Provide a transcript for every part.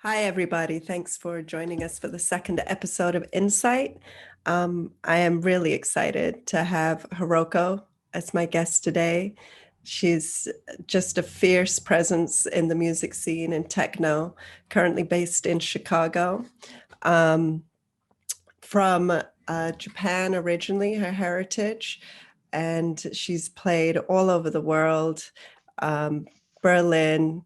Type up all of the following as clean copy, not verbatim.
Hi, everybody. Thanks for joining us for the second episode of inSIGHT. I am really excited to have Hiroko as my guest today. She's just a fierce presence in the music scene and techno, currently based in Chicago. Um, from Japan originally, her heritage, and she's played all over the world, Berlin,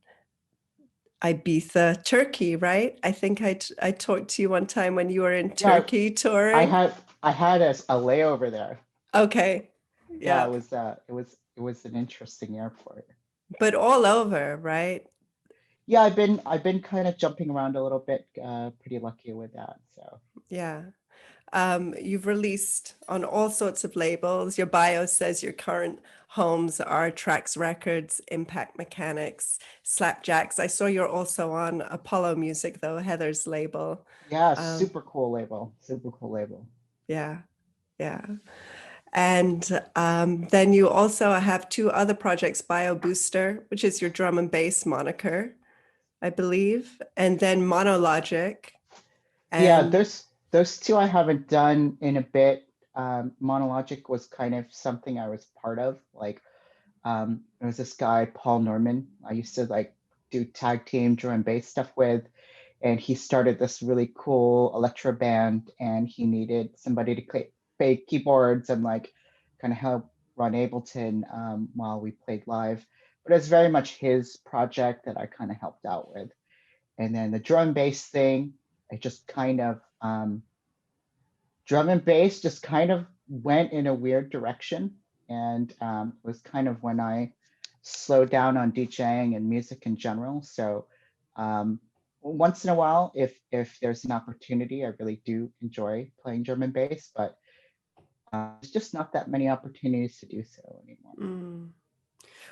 Ibiza, Turkey, right? I think I talked to you one time when you were in Yeah, Turkey I touring. had I had a layover there. Okay. Yeah, Yeah. it was an interesting airport. But all over, right? Yeah, I've been kind of jumping around a little bit. Pretty lucky with that. So Yeah. You've released on all sorts of labels. Your bio says your current homes are Trax Records, Impact Mechanics, Slapjacks. I saw you're also on Apollo Music, though, Heather's label. yeah, Um, super cool label. Super cool label. yeah, yeah. And then you also have two other projects, Bio Booster, which is your drum and bass moniker, I believe, and then Monologic. Yeah, And those two I haven't done in a bit. Monologic was kind of something I was part of. There was this guy, Paul Norman, I used to like do tag team drum and bass stuff with, and he started this really cool electro band, and he needed somebody to play keyboards and like kind of help run Ableton while we played live. But it's very much his project that I kind of helped out with. And then the drum and bass thing, I just kind of drum and bass just kind of went in a weird direction. And it was kind of when I slowed down on DJing and music in general. So um, once in a while, if there's an opportunity, I really do enjoy playing drum and bass, but there's just not that many opportunities to do so anymore. mm,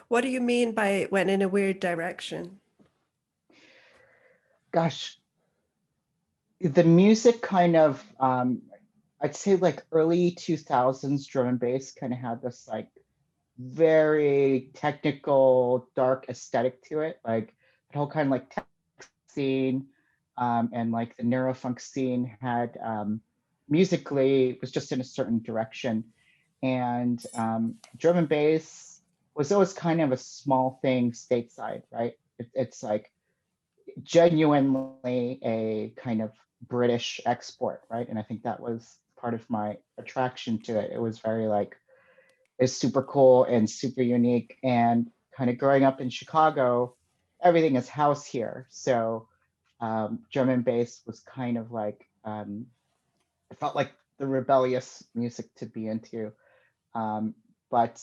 what do you mean by it went in a weird direction? Gosh, the music kind of, I'd say like early 2000s drum and bass kind of had this like very technical, dark aesthetic to it. Like the whole kind of like tech scene and like the neurofunk scene had musically was just in a certain direction. And drum and bass was always kind of a small thing stateside, right? It's like genuinely a kind of British export, right? And I think that was part of my attraction to it. It was very like is super cool and super unique. And kind of growing up in Chicago, everything is house here. So drum and bass was kind of like, it felt like the rebellious music to be into. Um, but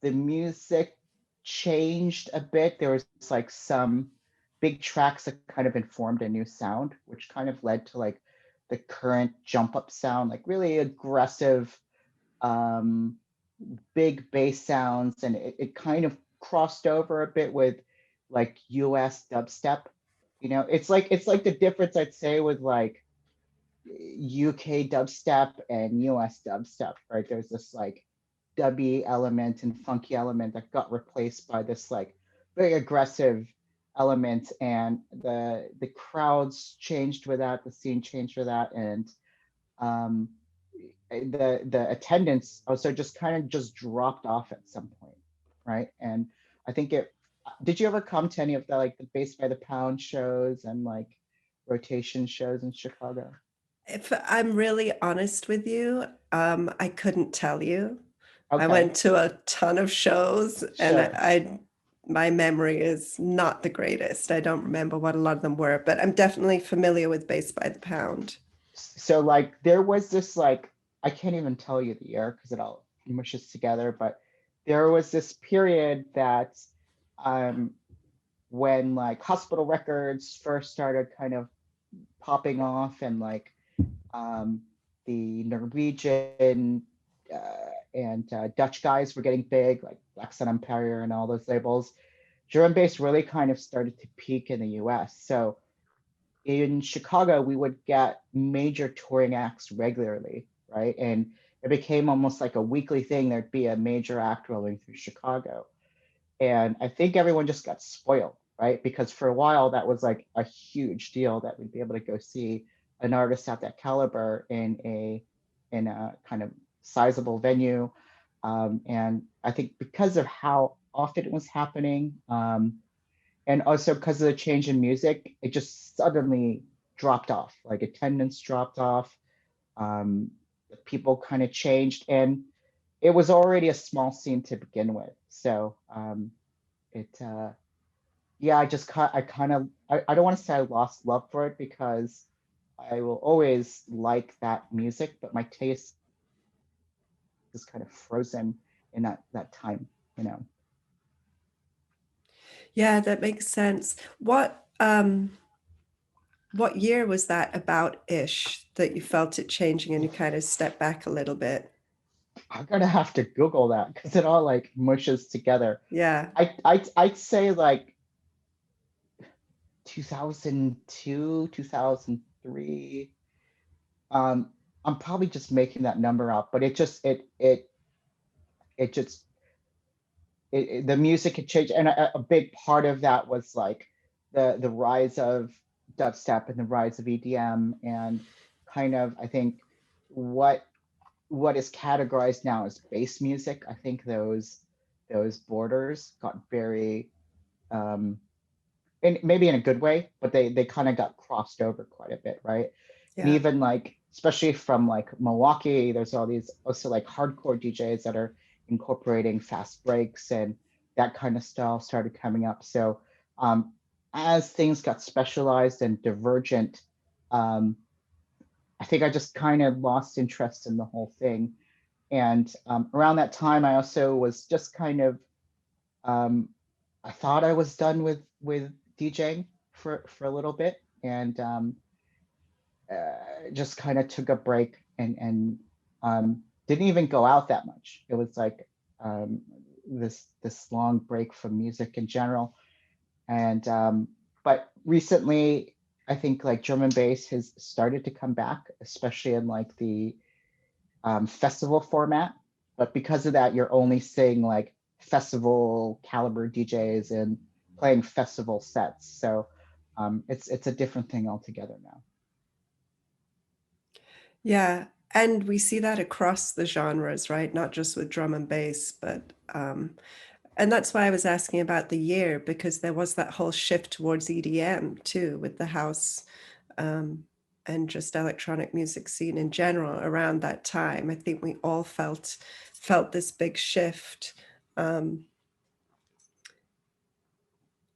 the music changed a bit. There was like some big tracks that kind of informed a new sound, which kind of led to like the current jump up sound, like really aggressive, um, big bass sounds, and it kind of crossed over a bit with like US dubstep. It's like the difference I'd say with like UK dubstep and US dubstep, right? There's this like dubby element and funky element that got replaced by this like very aggressive element, and the crowds changed with that, the scene changed with that, and um, the attendance also just kind of just dropped off at some point, right? And I think it. Did you ever come to any of the like the Bass by the Pound shows and like rotation shows in Chicago? If I'm really honest with you, I couldn't tell you. I Okay, went to a ton of shows and sure. my memory is not the greatest. I don't remember what a lot of them were, but I'm definitely familiar with Bass by the Pound. So like there was this like I can't even tell you the year because it all mushes together, but there was this period that um when like hospital records first started kind of popping off, and like um, the Norwegian and Dutch guys were getting big, like Black Sun Empire and all those labels. Drum and bass really kind of started to peak in the US. So in Chicago, we would get major touring acts regularly, right? And it became almost like a weekly thing. There'd be a major act rolling through Chicago. And I think everyone just got spoiled, right? Because for a while that was like a huge deal that we'd be able to go see an artist at that caliber in a kind of sizable venue. And I think because of how often it was happening, and also because of the change in music, it just suddenly dropped off. Like attendance dropped off. Um, People kind of changed, and it was already a small scene to begin with. So it yeah, I kind of I don't want to say I lost love for it because I will always like that music, but my taste is kind of frozen in that time, you know. Yeah, that makes sense. What year was that about ish that you felt it changing and you kind of stepped back a little bit? I'm gonna have to Google that because it all like mushes together. Yeah. I'd say like 2002, 2003. Um, I'm probably just making that number up, but it just the music had changed, and a big part of that was like the rise of dubstep and the rise of EDM, and kind of I think what what is categorized now as bass music. I think those borders got very um, and maybe in a good way, but they kind of got crossed over quite a bit, right? And Yeah. even like, especially from like Milwaukee, there's all these also like hardcore DJs that are incorporating fast breaks and that kind of style started coming up. So um, as things got specialized and divergent, um, I think I just kind of lost interest in the whole thing. And around that time, I also was just kind of um, I thought I was done with DJing for a little bit, and just kind of took a break and didn't even go out that much. It was like this long break from music in general, and but recently I think like drum and bass has started to come back, especially in like the festival format. But because of that, you're only seeing like festival caliber DJs and playing festival sets. So it's a different thing altogether now. Yeah. And we see that across the genres, right? Not just with drum and bass, but and that's why I was asking about the year, because there was that whole shift towards EDM too, with the house um, and just electronic music scene in general around that time. I think we all felt this big shift. Um,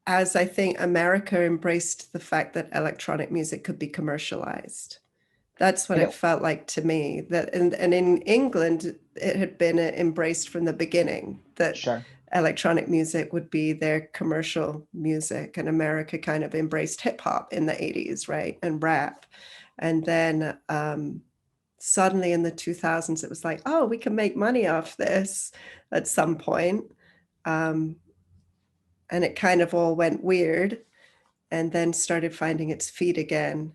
as I think America embraced the fact that electronic music could be commercialized. That's what And it it felt like to me. That and in England, it had been embraced from the beginning that sure. electronic music would be their commercial music, and America kind of embraced hip hop in the 80s, right? And rap. And then suddenly in the 2000s, it was like, oh, we can make money off this at some point. Um, and it kind of all went weird and then started finding its feet again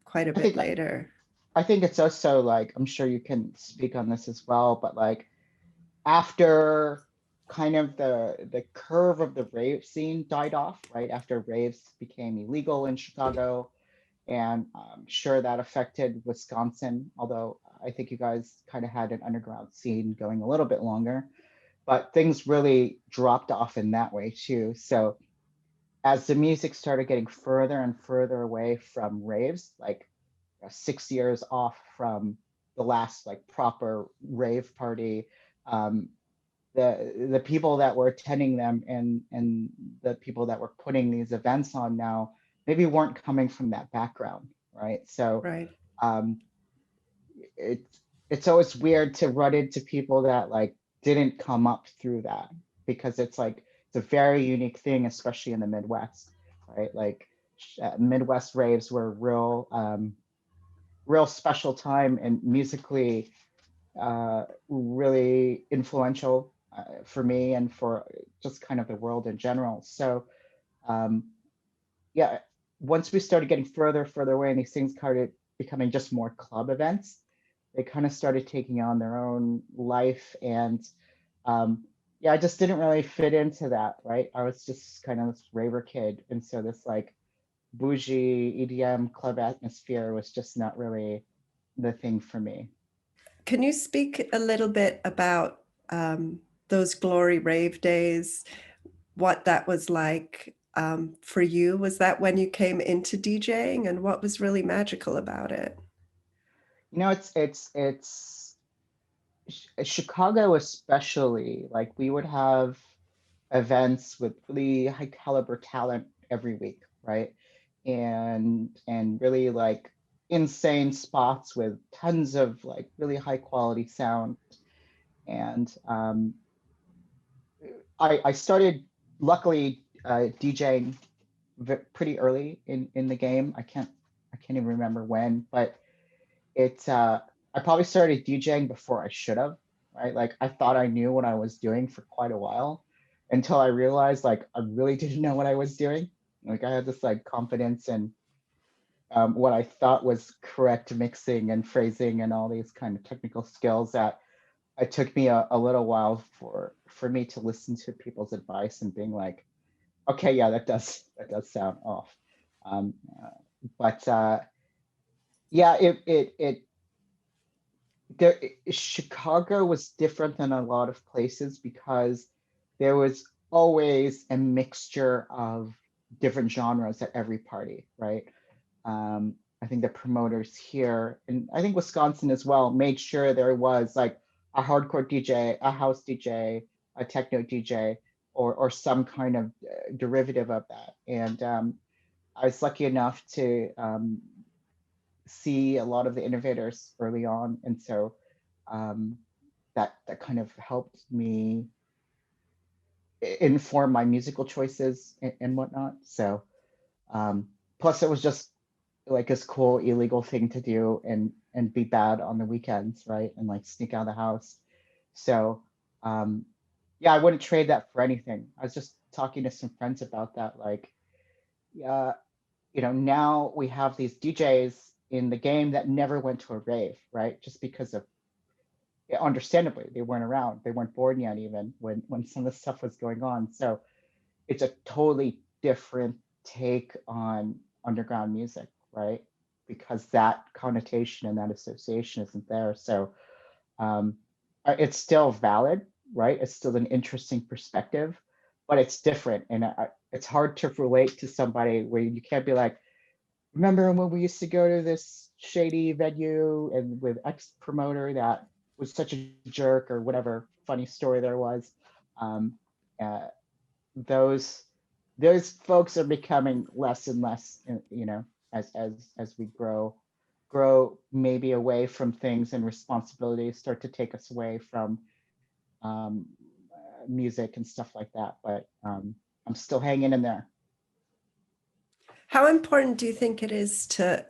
quite a I bit think later. I think it's also like I'm sure you can speak on this as well, but like after kind of the curve of the rave scene died off, right after raves became illegal in Chicago, and I'm sure that affected Wisconsin, although I think you guys kind of had an underground scene going a little bit longer, but things really dropped off in that way too. So as the music started getting further and further away from raves, like 6 years off from the last like proper rave party, um, the people that were attending them and the people that were putting these events on now maybe weren't coming from that background, right? So Right. um, it's always weird to run into people that like didn't come up through that because it's like it's a very unique thing, especially in the Midwest, right? Like Midwest raves were real special time and musically really influential for me and for just kind of the world in general. So um, yeah, once we started getting further away and these things started becoming just more club events, they kind of started taking on their own life. And um, yeah, I just didn't really fit into that, right? I was just kind of this raver kid, and so this like bougie EDM club atmosphere was just not really the thing for me. Can you speak a little bit about those glory rave days? What that was like for you? Was that when you came into DJing, and what was really magical about it? You know, it's Chicago especially, like we would have events with really high caliber talent every week, right? And really like insane spots with tons of like really high quality sound. And I started luckily DJing pretty early in the game. I can't even remember when, but it's I probably started DJing before I should have, right? Like I thought I knew what I was doing for quite a while until I realized like I really didn't know what I was doing. Like I had this like confidence in what I thought was correct mixing and phrasing and all these kind of technical skills that it took me a little while for me to listen to people's advice and being like, okay, yeah, that does sound off. Um, uh, but yeah, there Chicago was different than a lot of places because there was always a mixture of different genres at every party, right? I think the promoters here, and I think Wisconsin as well, made sure there was like a hardcore DJ, a house DJ, a techno DJ, or some kind of derivative of that. And I was lucky enough to see a lot of the innovators early on, and so um, that kind of helped me inform my musical choices and whatnot. So um, plus it was just like this cool illegal thing to do and be bad on the weekends, right? And like sneak out of the house. So um, yeah, I wouldn't trade that for anything. I was just talking to some friends about that. Like, yeah, now we have these DJs in the game that never went to a rave, right? Just because of, yeah, understandably, they weren't around. They weren't born yet even when some of this stuff was going on. So it's a totally different take on underground music, right? Because that connotation and that association isn't there. So um, it's still valid, right? It's still an interesting perspective, but it's different. And it's hard to relate to somebody where you can't be like, remember when we used to go to this shady venue and with X promoter that was such a jerk or whatever funny story there was. Um, uh, those those folks are becoming less and less, as we grow maybe away from things and responsibilities start to take us away from um, music and stuff like that. But I'm still hanging in there. How important do you think it is to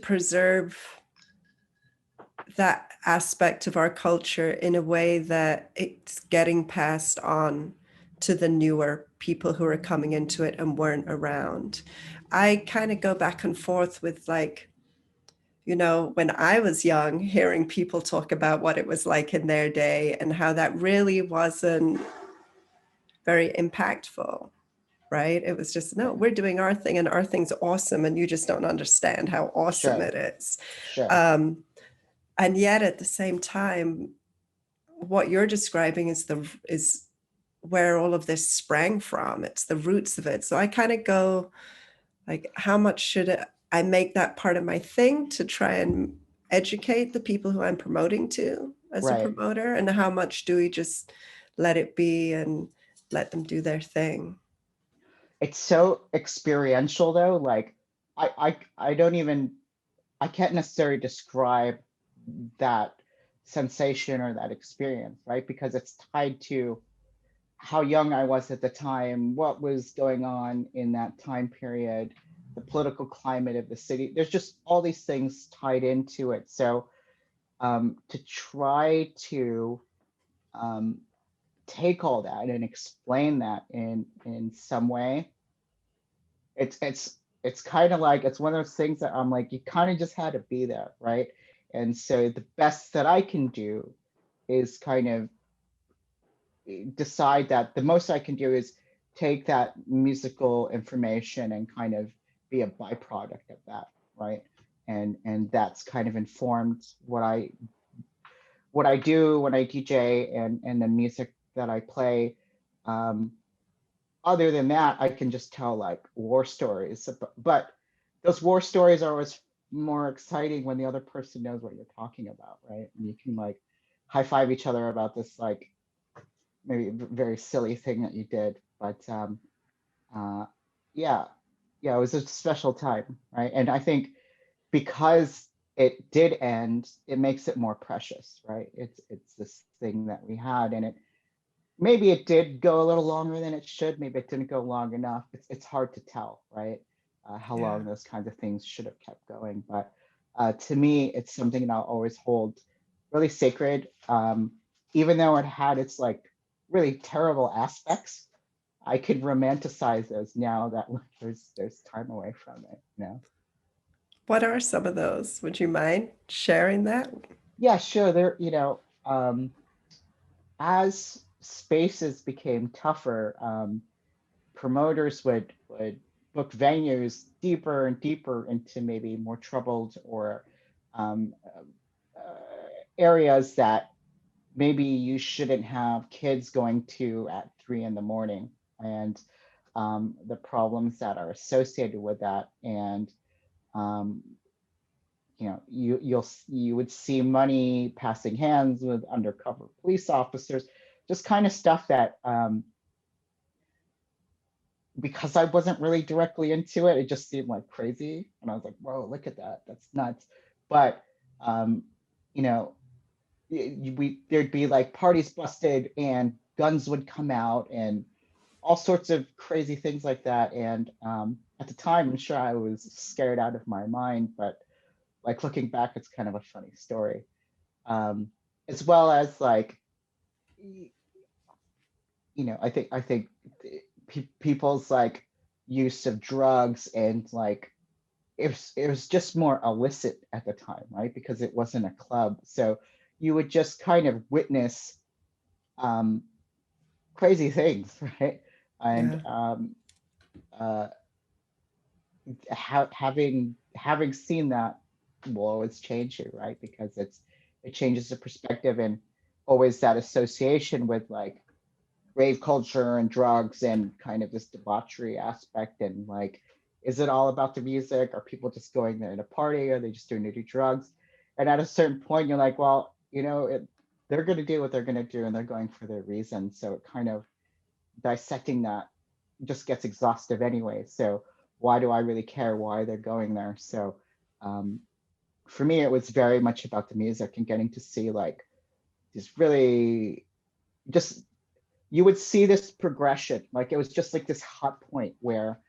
preserve that aspect of our culture in a way that it's getting passed on to the newer people who are coming into it and weren't around? I kind of go back and forth with like, when I was young, hearing people talk about what it was like in their day and how that really wasn't very impactful, right? It was just, no, Right. we're doing our thing and our thing's awesome. And you just don't understand how awesome Sure. it is. Sure. Um, and yet at the same time, what you're describing is where all of this sprang from. It's the roots of it. So I kind of go like, how much should I make that part of my thing to try and educate the people who I'm promoting to as a Right. promoter, and how much do we just let it be and let them do their thing? It's so experiential though. Like I don't even, I can't necessarily describe that sensation or that experience, right? Because it's tied to how young I was at the time, what was going on in that time period, the political climate of the city. There's just all these things tied into it. So to try to um, take all that and explain that in some way, it's kind of like it's one of those things that I'm like, you kind of just had to be there, right? And so the best that I can do is kind of decide that the most I can do is take that musical information and kind of be a byproduct of that, right? And that's kind of informed what I do when I DJ and the music that I play. Um, Other than that, I can just tell like war stories, but those war stories are always more exciting when the other person knows what you're talking about, right? And you can like high five each other about this like maybe very silly thing that you did, but uh, yeah, yeah, it was a special time, right? And I think because it did end, it makes it more precious, right? It's this thing that we had, and maybe it did go a little longer than it should. Maybe it didn't go long enough. It's hard to tell, right? How Yeah. long those kinds of things should have kept going. But to me, it's something that I'll always hold really sacred. Even though it had its like really terrible aspects, I could romanticize those now that there's time away from it, you know? What are some of those? Would you mind sharing that? Yeah, sure. As spaces became tougher, promoters would book venues deeper and deeper into maybe more troubled or um, areas that maybe you shouldn't have kids going to at 3 in the morning, and the problems that are associated with that. And um, you would see money passing hands with undercover police officers, just kind of stuff that because I wasn't really directly into it, it just seemed like crazy. And I was like, whoa, look at that. That's nuts. But, um, you know, there'd be like parties busted and guns would come out and all sorts of crazy things like that. And at the time, I'm sure I was scared out of my mind, but like looking back, it's kind of a funny story. Um, as well as like, I think people's like use of drugs and like it was just more illicit at the time, right? Because it wasn't a club, so you would just kind of witness um, crazy things, right? And Yeah. uh, having seen that will always change you, right? Because it changes the perspective and always that association with like rave culture and drugs and kind of this debauchery aspect. And like, is it all about the music? Are people just going there to party? Are they just doing to do drugs? And at a certain point you're like, well, they're going to do what they're going to do and they're going for their reason. So it kind of dissecting that just gets exhaustive anyway. So why do I really care why they're going there? So um, for me it was very much about the music and getting to see like these really just you would see this progression. Like it was just like this hot point where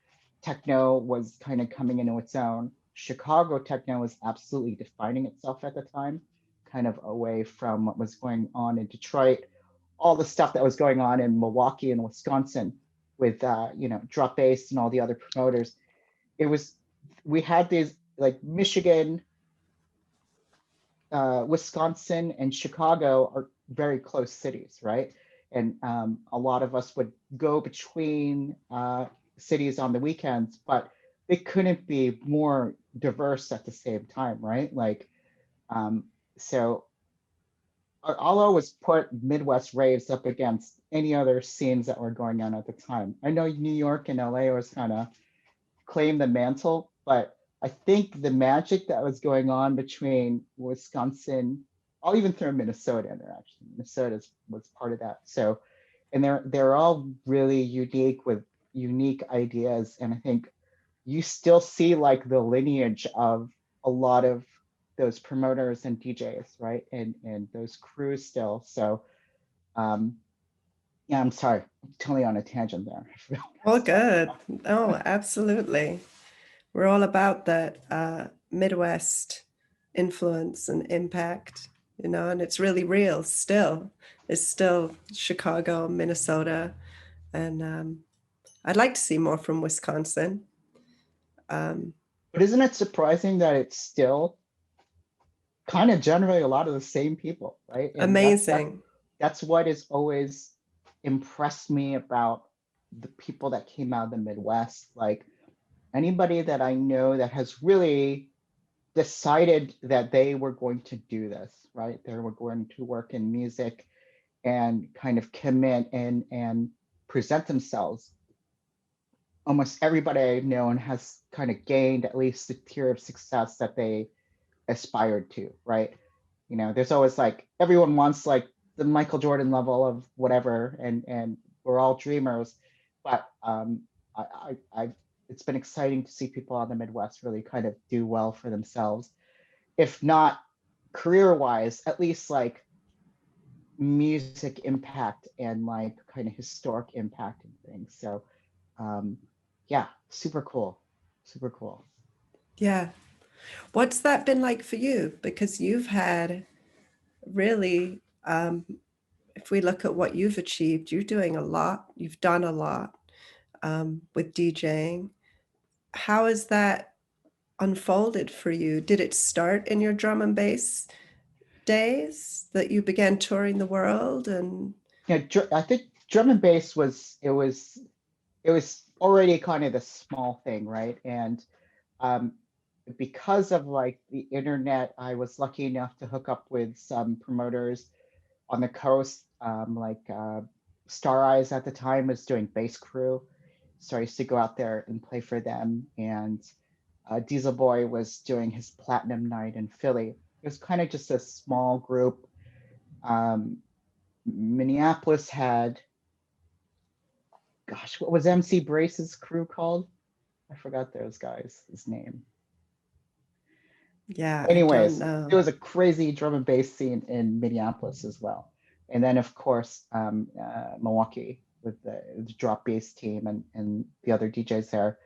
techno was kind of coming into its own. Chicago techno was absolutely defining itself at the time, kind of away from what was going on in Detroit, all the stuff that was going on in Milwaukee and Wisconsin with drop bass and all the other promoters. It was we had these like Michigan, Wisconsin and Chicago are very close cities, right? And a lot of us would go between cities on the weekends, but they couldn't be more diverse at the same time, right? Like, um, so I'll always put Midwest raves up against any other scenes that were going on at the time. I know New York and LA was kind of claim the mantle, but I think the magic that was going on between Wisconsin, I'll even throw Minnesota in there actually. Minnesota was part of that. So, and they're all really unique with unique ideas. And I think you still see like the lineage of a lot of those promoters and DJs, right? And those crews still. So um yeah, I'm sorry, I'm totally on a tangent there. All Stop. good. Oh, absolutely. We're all about that Midwest influence and impact, and it's really real still. It's still Chicago, Minnesota, and I'd like to see more from Wisconsin. Um, But isn't it surprising that it's still kind of generally a lot of the same people, right? And Amazing. that's what is always impressed me about the people that came out of the Midwest, like anybody that I know that has really decided that they were going to do this, right? They were going to work in music and kind of commit and present themselves. Almost everybody I've known has kind of gained at least the tier of success that they aspired to, right? You know, there's always like everyone wants like the Michael Jordan level of whatever, and we're all dreamers. But I've it's been exciting to see people on the Midwest really kind of do well for themselves, if not career-wise, at least like music impact and like kind of historic impact and things. So um, yeah, super cool, super cool. Yeah. What's that been like for you? Because you've had really, if we look at what you've achieved, you're doing a lot, you've done a lot with DJing. How has that unfolded for you? Did it start in your drum and bass days that you began touring the world? And Yeah, I think drum and bass was already kind of the small thing, right? And um, because of like the internet, I was lucky enough to hook up with some promoters on the coast, Star Eyes at the time was doing Bass Crew, so I used to go out there and play for them. And Diesel Boy was doing his Platinum Night in Philly. It was kind of just a small group. Um, Minneapolis had, gosh, what was MC Brace's crew called? I forgot those guys' his name. yeah, I don't Anyways, there know. was a crazy drum and bass scene in Minneapolis as well. And then, of course, Milwaukee with the drop bass team and the other DJs there.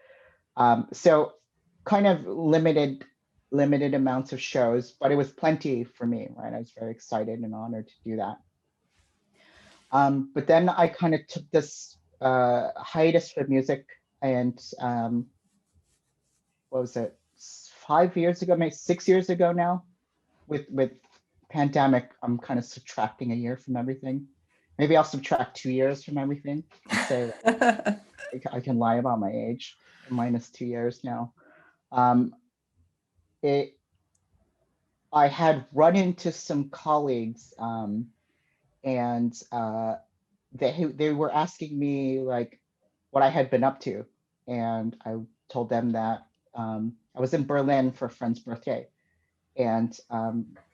So kind of limited amounts of shows, but it was plenty for me, right? I was very excited and honored to do that. But then I kind of took this hiatus for music, and what was it, 5 years ago, maybe 6 years ago now, with pandemic, I'm kind of subtracting a year from everything. Maybe I'll subtract 2 years from everything and say I can lie about my age, minus 2 years now. Um, it I had run into some colleagues, and they were asking me like what I had been up to, and I told them that I was in Berlin for a friend's birthday, and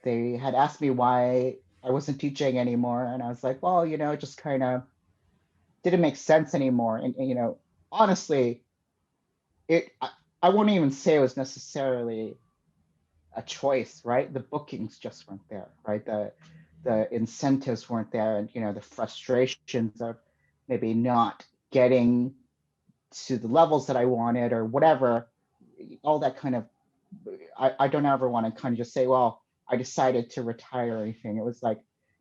they had asked me why I wasn't teaching anymore, and I was like, well, it just kind of didn't make sense anymore, and honestly, I won't even say it was necessarily a choice, right? The bookings just weren't there, right? The incentives weren't there, and the frustrations of maybe not getting to the levels that I wanted or whatever, all that kind of, I don't ever want to kind of just say, well, I decided to retire or anything. It was like,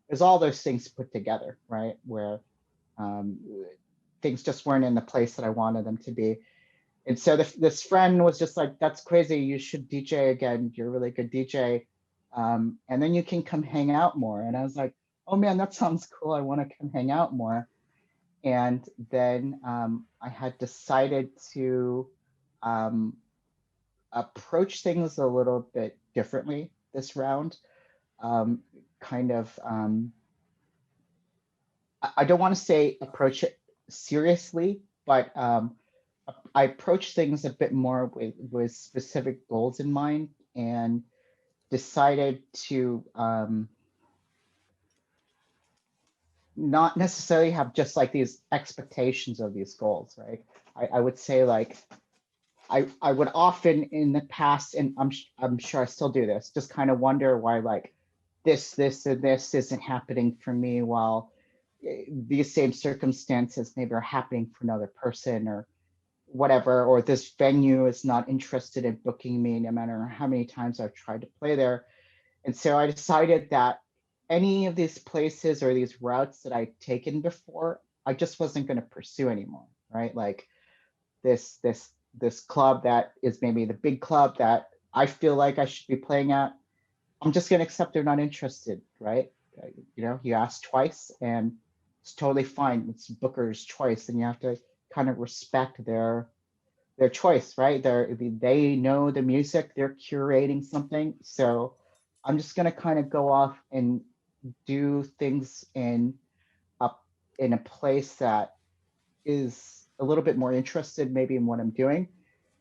there's all those things put together, right? Where um, things just weren't in the place that I wanted them to be. And so this friend was just like, that's crazy. You should DJ again. You're a really good DJ. And then you can come hang out more. And I was like, oh man, that sounds cool. I want to come hang out more. And then I had decided to approach things a little bit differently this round. Um, kind of, I don't want to say approach it seriously, but I approach things a bit more with specific goals in mind, and decided to not necessarily have just like these expectations of these goals, right? I would say like I would often in the past, and I'm sure I still do this, just kind of wonder why like this and this isn't happening for me, while these same circumstances maybe are happening for another person or whatever, or this venue is not interested in booking me no matter how many times I've tried to play there. And so I decided that any of these places or these routes that I'd taken before, I just wasn't going to pursue anymore, right? Like this club that is maybe the big club that I feel like I should be playing at, I'm just going to accept they're not interested, right? You ask twice, and It's totally fine. It's Booker's choice, and you have to kind of respect their choice, right? They know the music, they're curating something. So I'm just gonna kind of go off and do things up in a place that is a little bit more interested maybe in what I'm doing.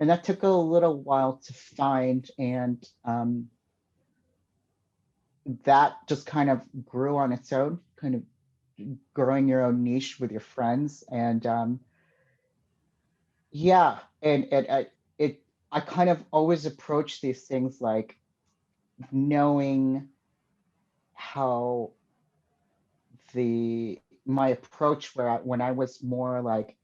And that took a little while to find. And that just kind of grew on its own, kind of growing your own niche with your friends. And yeah, I kind of always approach these things like knowing how the my approach when I was more like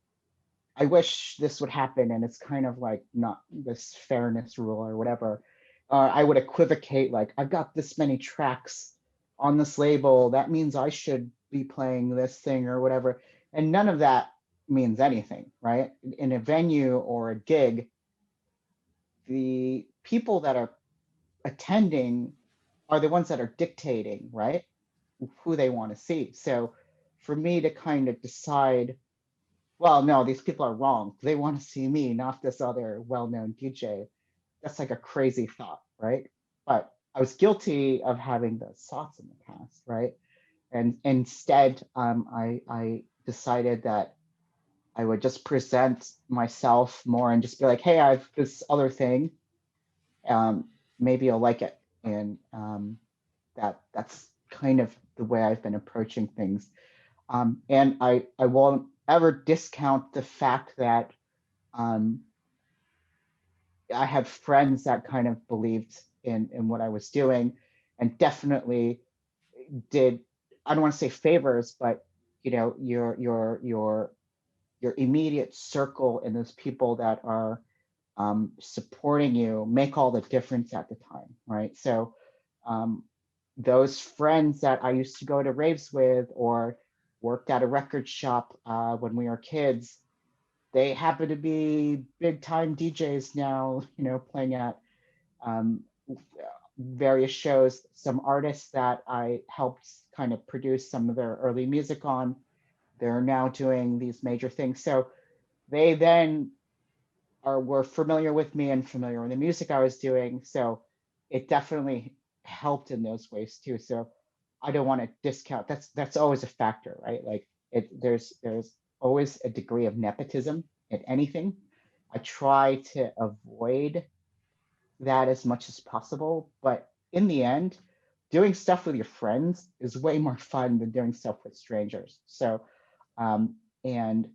I wish this would happen, and it's kind of like not this fairness rule or whatever. I would equivocate like I've got this many tracks on this label. That means I should be playing this thing or whatever, and none of that means anything, right? In a venue or a gig, the people that are attending are the ones that are dictating, right? Who they want to see. So for me to kind of decide, well, no, these people are wrong. They want to see me, not this other well-known DJ. That's like a crazy thought, right? But I was guilty of having those thoughts in the past, right? And instead, I decided that I would just present myself more and just be like, hey, I have this other thing. Maybe you'll like it. And that's kind of the way I've been approaching things. And I won't ever discount the fact that um, I had friends that kind of believed in what I was doing, and definitely did. I don't want to say favors, but you know, your immediate circle and those people that are supporting you make all the difference at the time, right? So um, those friends that I used to go to raves with or worked at a record shop when we were kids, they happen to be big time DJs now, you know, playing at um, various shows. Some artists that I helped kind of produce some of their early music on, they're now doing these major things. So they then were familiar with me and familiar with the music I was doing. So it definitely helped in those ways too. So I don't want to discount. That's always a factor, right? Like there's always a degree of nepotism in anything. I try to avoid that as much as possible, but in the end, doing stuff with your friends is way more fun than doing stuff with strangers. So and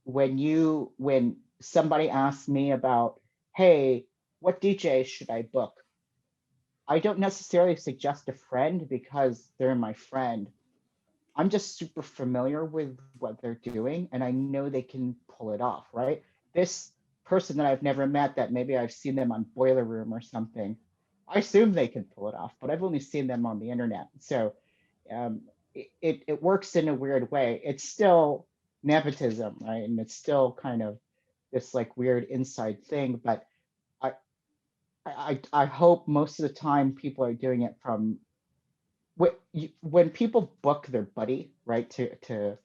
when somebody asks me about, hey, what DJ should I book? I don't necessarily suggest a friend because they're my friend. I'm just super familiar with what they're doing and I know they can pull it off, right? This person that I've never met, that maybe I've seen them on Boiler Room or something, I assume they can pull it off, but I've only seen them on the internet. So it works in a weird way. It's still nepotism, right? And it's still kind of this like weird inside thing, but I I hope most of the time people are doing it from when people book their buddy, right, to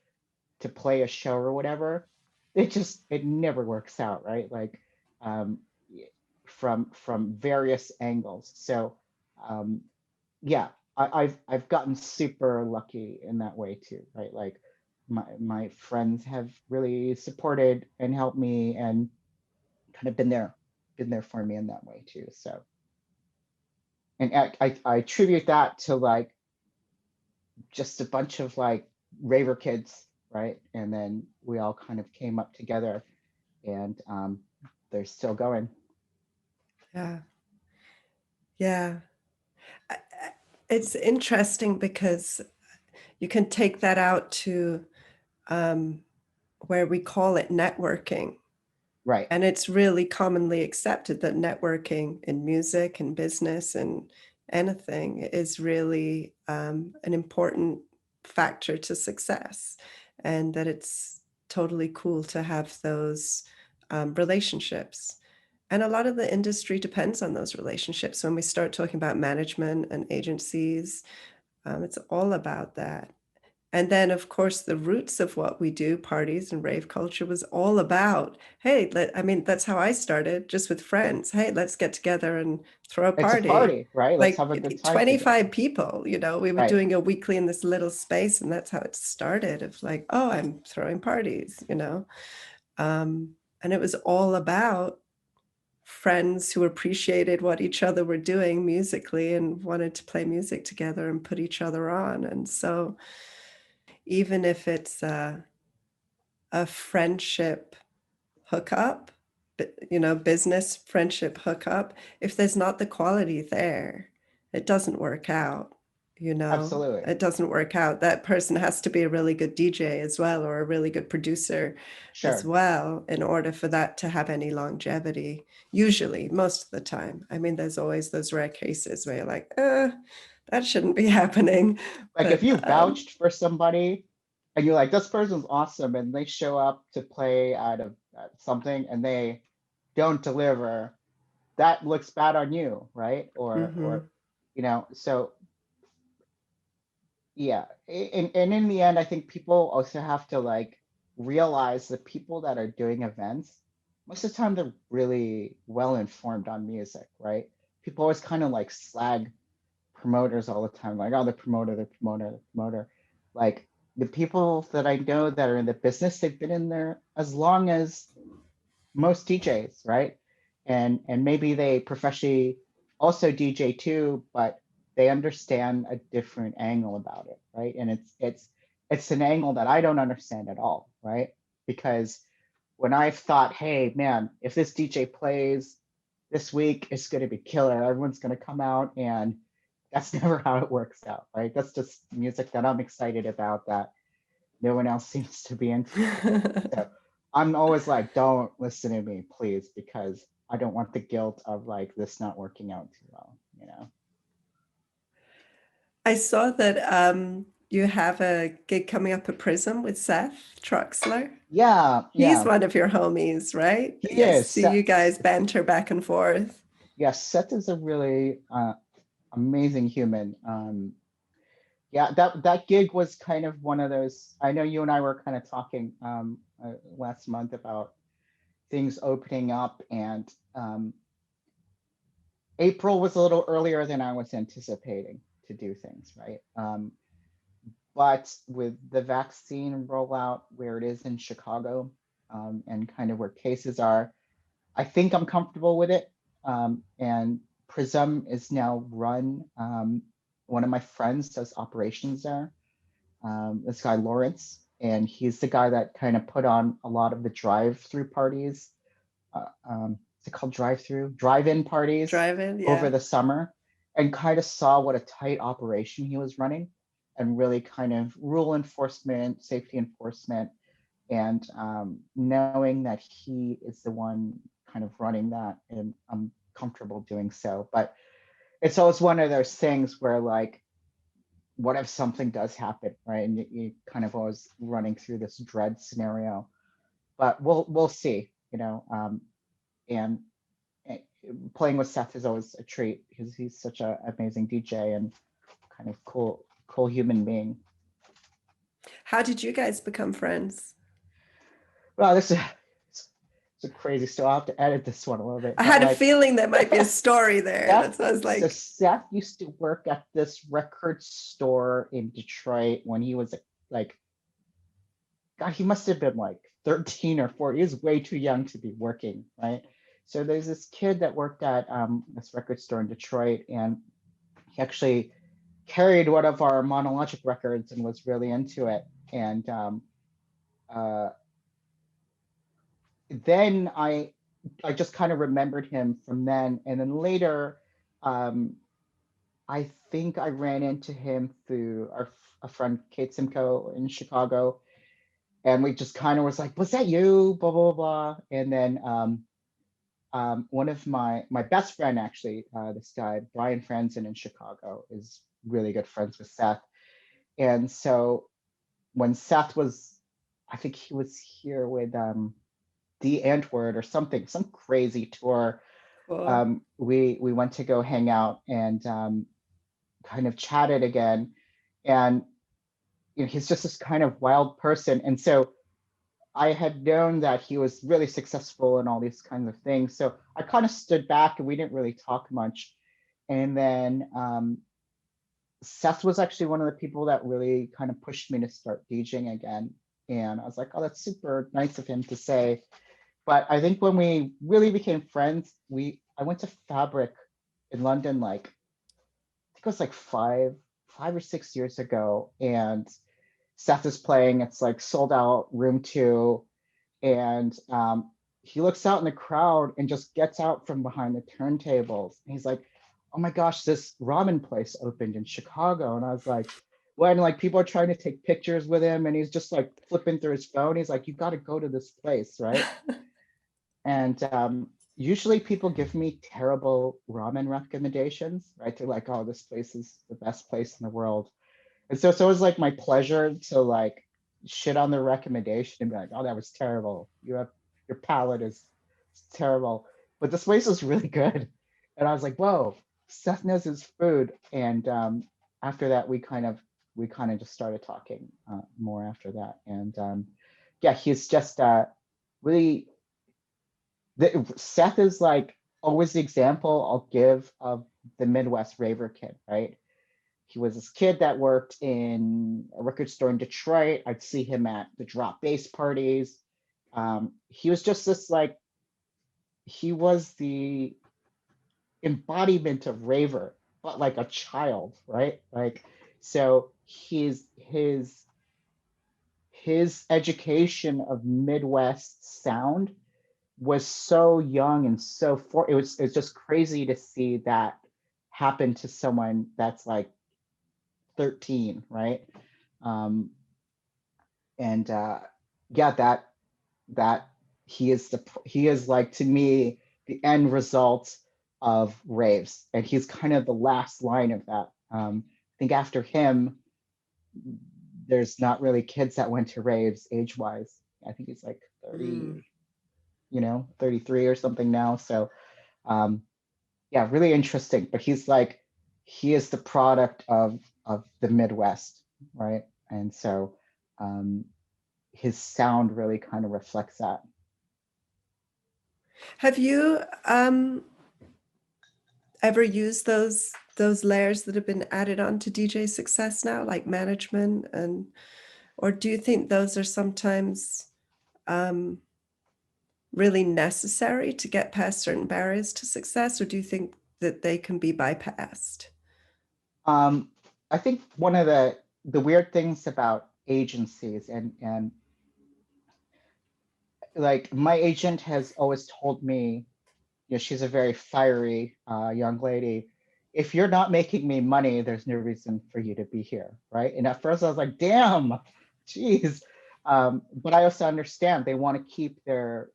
play a show or whatever, it never works out, right? Like um, from various angles. So um, yeah, I've gotten super lucky in that way too, right? Like my friends have really supported and helped me and kind of been there for me in that way too. So and I attribute that to like just a bunch of like raver kids, right? And then we all kind of came up together, and they're still going. Yeah. Yeah. It's interesting because you can take that out to um, where we call it networking. Right. And it's really commonly accepted that networking in music and business and anything is really an important factor to success, and that it's totally cool to have those relationships. And a lot of the industry depends on those relationships. When we start talking about management and agencies, it's all about that. And then, of course, the roots of what we do, parties and rave culture, was all about, hey, I mean, that's how I started, just with friends. Hey, let's get together and throw a It's a party. party, right? Let's have a good Like time together. 25 people, we were Right. doing a weekly in this little space, and that's how it started of like, oh, I'm throwing parties. And it was all about friends who appreciated what each other were doing musically and wanted to play music together and put each other on. And so even if it's a friendship hookup, business friendship hookup, if there's not the quality there, it doesn't work out. Absolutely. It doesn't work out. That person has to be a really good DJ as well, or a really good producer as Sure. well, in order for that to have any longevity. Usually, most of the time. I mean, there's always those rare cases where you're like, that shouldn't be happening. Like if But you vouched for somebody and you're like, this person's awesome, and they show up to play at something and they don't deliver, that looks bad on you, right? Or mhm. so yeah. And in the end, I think people also have to like realize the people that are doing events, most of the time they're really well informed on music, right? People always kind of like slag promoters all the time, like, oh, the promoter, the promoter. Like the people that I know that are in the business, they've been in there as long as most DJs, right? And maybe they professionally also DJ too, but they understand a different angle about it, right? And it's an angle that I don't understand at all, right? Because when I've thought, hey man, if this DJ plays this week, it's going to be killer. Everyone's going to come out, and that's never how it works out, right? That's just music that I'm excited about that no one else seems to be into. So I'm always like, don't listen to me, please, because I don't want the guilt of like this not working out too well. I saw that you have a gig coming up at Prism with Seth Troxler. Yeah, He's yeah. one of your homies, right? He Yes, is. see you guys banter back and forth. Yeah, Seth is a really amazing human. Yeah, that gig was kind of one of those. I know you and I were kind of talking last month about things opening up, and April was a little earlier than I was anticipating to do things, right? But with the vaccine rollout where it is in Chicago, and kind of where cases are, I think I'm comfortable with it. And Prism is now run. One of my friends does operations there, this guy Lawrence, and he's the guy that kind of put on a lot of the drive-through parties. Is it called drive-through? Drive-in parties Drive-in, over yeah. the summer, and kind of saw what a tight operation he was running, and really kind of rule enforcement, safety enforcement, and knowing that he is the one kind of running that, and I'm comfortable doing so. But it's always one of those things where like, what if something does happen, right? And you kind of always running through this dread scenario. But we'll see, and eh, playing with Seth is always a treat because he's such an amazing DJ and kind of cool human being. How did you guys become friends? Well, it's a crazy story. I'll have to edit this one a little bit, I but had a like feeling there might be a story there. Seth, That's what I was so like, Seth used to work at this record store in Detroit when he was like, God, he must have been like 13 or 14. He was way too young to be working, right? So there's this kid that worked at this record store in Detroit, and he actually carried one of our Monologic records and was really into it. And uh, then I just kind of remembered him from then. And then later, um, I think I ran into him through a friend, Kate Simcoe in Chicago. And we just kind of was like, was that you? Blah, blah, blah. And then one of my best friend, actually, this guy, Brian Franzen in Chicago, is really good friends with Seth. And so when Seth was, I think he was here with the Antwoord or something, some crazy tour. cool. We went to go hang out and kind of chatted again. And he's just this kind of wild person. And so I had known that he was really successful in all these kinds of things. So I kind of stood back and we didn't really talk much. And then Seth was actually one of the people that really kind of pushed me to start DJing again. And I was like, oh, that's super nice of him to say. But I think when we really became friends, I went to Fabric in London, like I think it was like 5 or 6 years ago, and Seth is playing. It's like sold out room 2, and he looks out in the crowd and just gets out from behind the turntables. And he's like, "Oh my gosh, this ramen place opened in Chicago." And I was like, when like people are trying to take pictures with him, and he's just like flipping through his phone. He's like, "You got to go to this place, right?" And usually people give me terrible ramen recommendations, right? They're like, "Oh, this place is the best place in the world." And so it was like my pleasure to like shit on the recommendation and be like, "Oh, that was terrible. Your palate is terrible." But this place is really good. And I was like, "Whoa, Seth knows his food." And after that, we kind of just started talking more after that. And yeah, he's just really. Seth is like always the example I'll give of the Midwest raver kid, right? He was this kid that worked in a record store in Detroit. I'd see him at the drop bass parties. He was just this like, he was the embodiment of raver, but like a child, right? Like, so his education of Midwest sound was so young and it's just crazy to see that happen to someone that's like 13, right? Um, and yeah, that he is like, to me, the end result of raves, and he's kind of the last line of that. I think after him, there's not really kids that went to raves age wise. I think he's like 30, 33 or something now. So yeah, really interesting. But he is the product of the Midwest, right? And so his sound really kind of reflects that. Have you ever used those layers that have been added on to DJ success now, like management, or do you think those are sometimes really necessary to get past certain barriers to success, or do you think that they can be bypassed? Um, I think one of the weird things about agencies, and like my agent has always told me, she's a very fiery young lady. If you're not making me money, there's no reason for you to be here, right? And at first I was like, damn, geez. But I also understand they want to keep their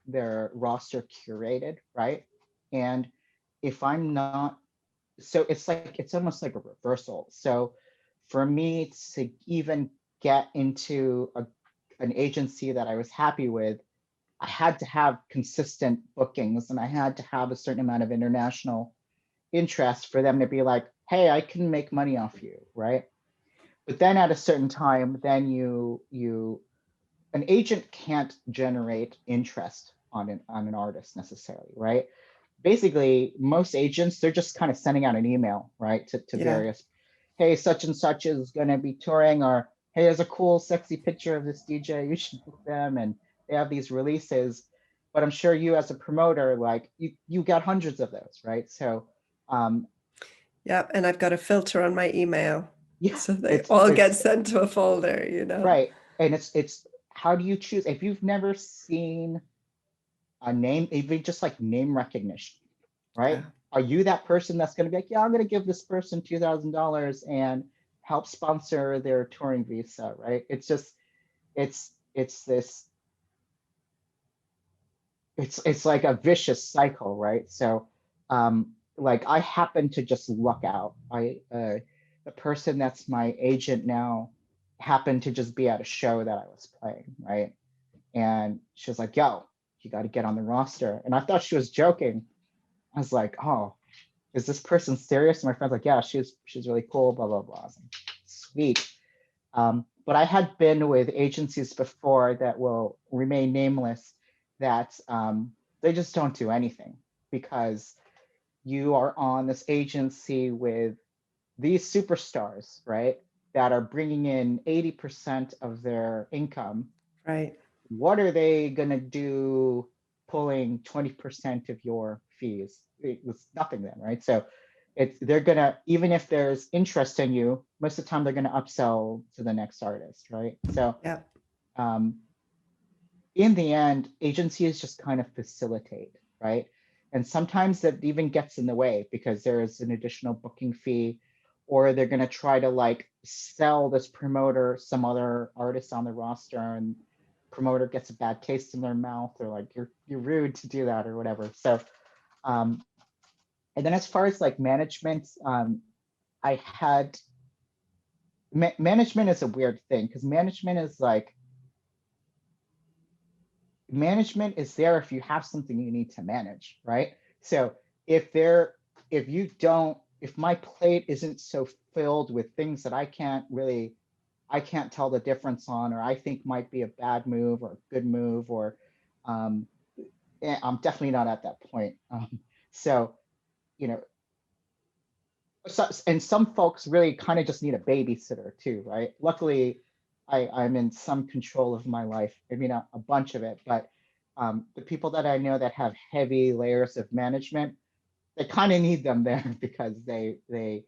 roster curated, right? And if I'm not, so it's almost like a reversal. So for me to even get into an agency that I was happy with, I had to have consistent bookings, and I had to have a certain amount of international interest for them to be like, hey, I can make money off you, right? But then at a certain time, then an agent can't generate interest on an artist necessarily, right? Basically, most agents, they're just kind of sending out an email, right, to Yeah. various, hey, such and such is going to be touring, or hey, there's a cool, sexy picture of this DJ, you should book them. And they have these releases. But I'm sure you, as a promoter, like you got hundreds of those, right? So, Yeah, and I've got a filter on my email, yeah, so they it's all get it's sent to a folder. right, and it's how do you choose if you've never seen a name, even just like name recognition, right? Yeah. Are you that person that's going to be like, yeah, I'm going to give this person $2,000 and help sponsor their touring visa, right? It's just, it's this, it's like a vicious cycle, right? So, like I happen to just luck out. The person that's my agent now happened to just be at a show that I was playing, right? And she was like, yo, you got to get on the roster. And I thought she was joking. I was like, oh, is this person serious? And my friend's like, yeah, she's really cool, blah, blah, blah. I was like, sweet. but I had been with agencies before that will remain nameless that they just don't do anything because you are on this agency with these superstars, right, that are bringing in 80% of their income. Right. What are they going to do pulling 20% of your fees? It's nothing then, right? So they're going to, even if there's interest in you, most of the time they're going to upsell to the next artist, right? So Yep. um, in the end, agencies just kind of facilitate, right? And sometimes that even gets in the way because there is an additional booking fee, or they're going to try to like sell this promoter some other artist on the roster, and promoter gets a bad taste in their mouth, or like you're rude to do that or whatever. So um, and then as far as like management, I had management is a weird thing because management is there if you have something you need to manage, right? So if there, if you don't, if my plate isn't so filled with things that I can't tell the difference on, or I think might be a bad move or a good move, or um, I'm definitely not at that point. So, you know, and some folks really kind of just need a babysitter too, right? Luckily, I'm in some control of my life. I mean, a bunch of it, but the people that I know that have heavy layers of management, they kind of need them there because they they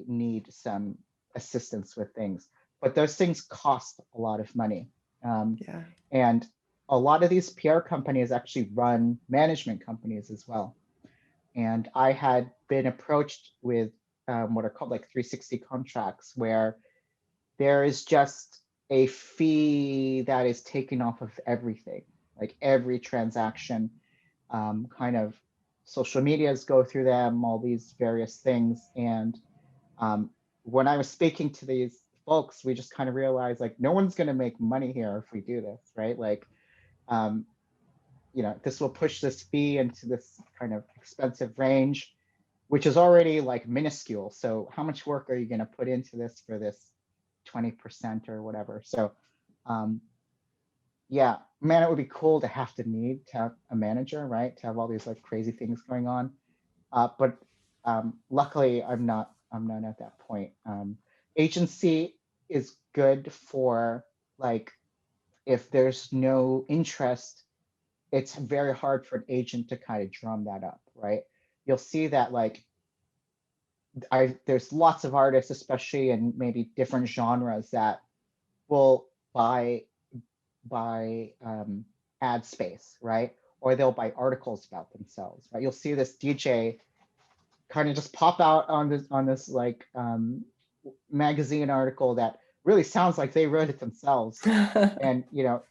need some assistance with things. But those things cost a lot of money, Yeah. and a lot of these PR companies actually run management companies as well. And I had been approached with what are called like 360 contracts, where there is just a fee that is taken off of everything, like every transaction, kind of social medias go through them, all these various things. And when I was speaking to these folks, we just kind of realized like no one's going to make money here if we do this, right? Like, um, this will push this fee into this kind of expensive range, which is already like minuscule. So how much work are you going to put into this for this 20% or whatever? So yeah, man, it would be cool to need to have a manager, right? To have all these like crazy things going on. But luckily I'm not at that point. Agency is good for like, if there's no interest, it's very hard for an agent to kind of drum that up, right? You'll see that like there's lots of artists, especially in maybe different genres, that will buy ad space, right? Or they'll buy articles about themselves, right? You'll see this DJ kind of just pop out on this like magazine article that really sounds like they wrote it themselves. And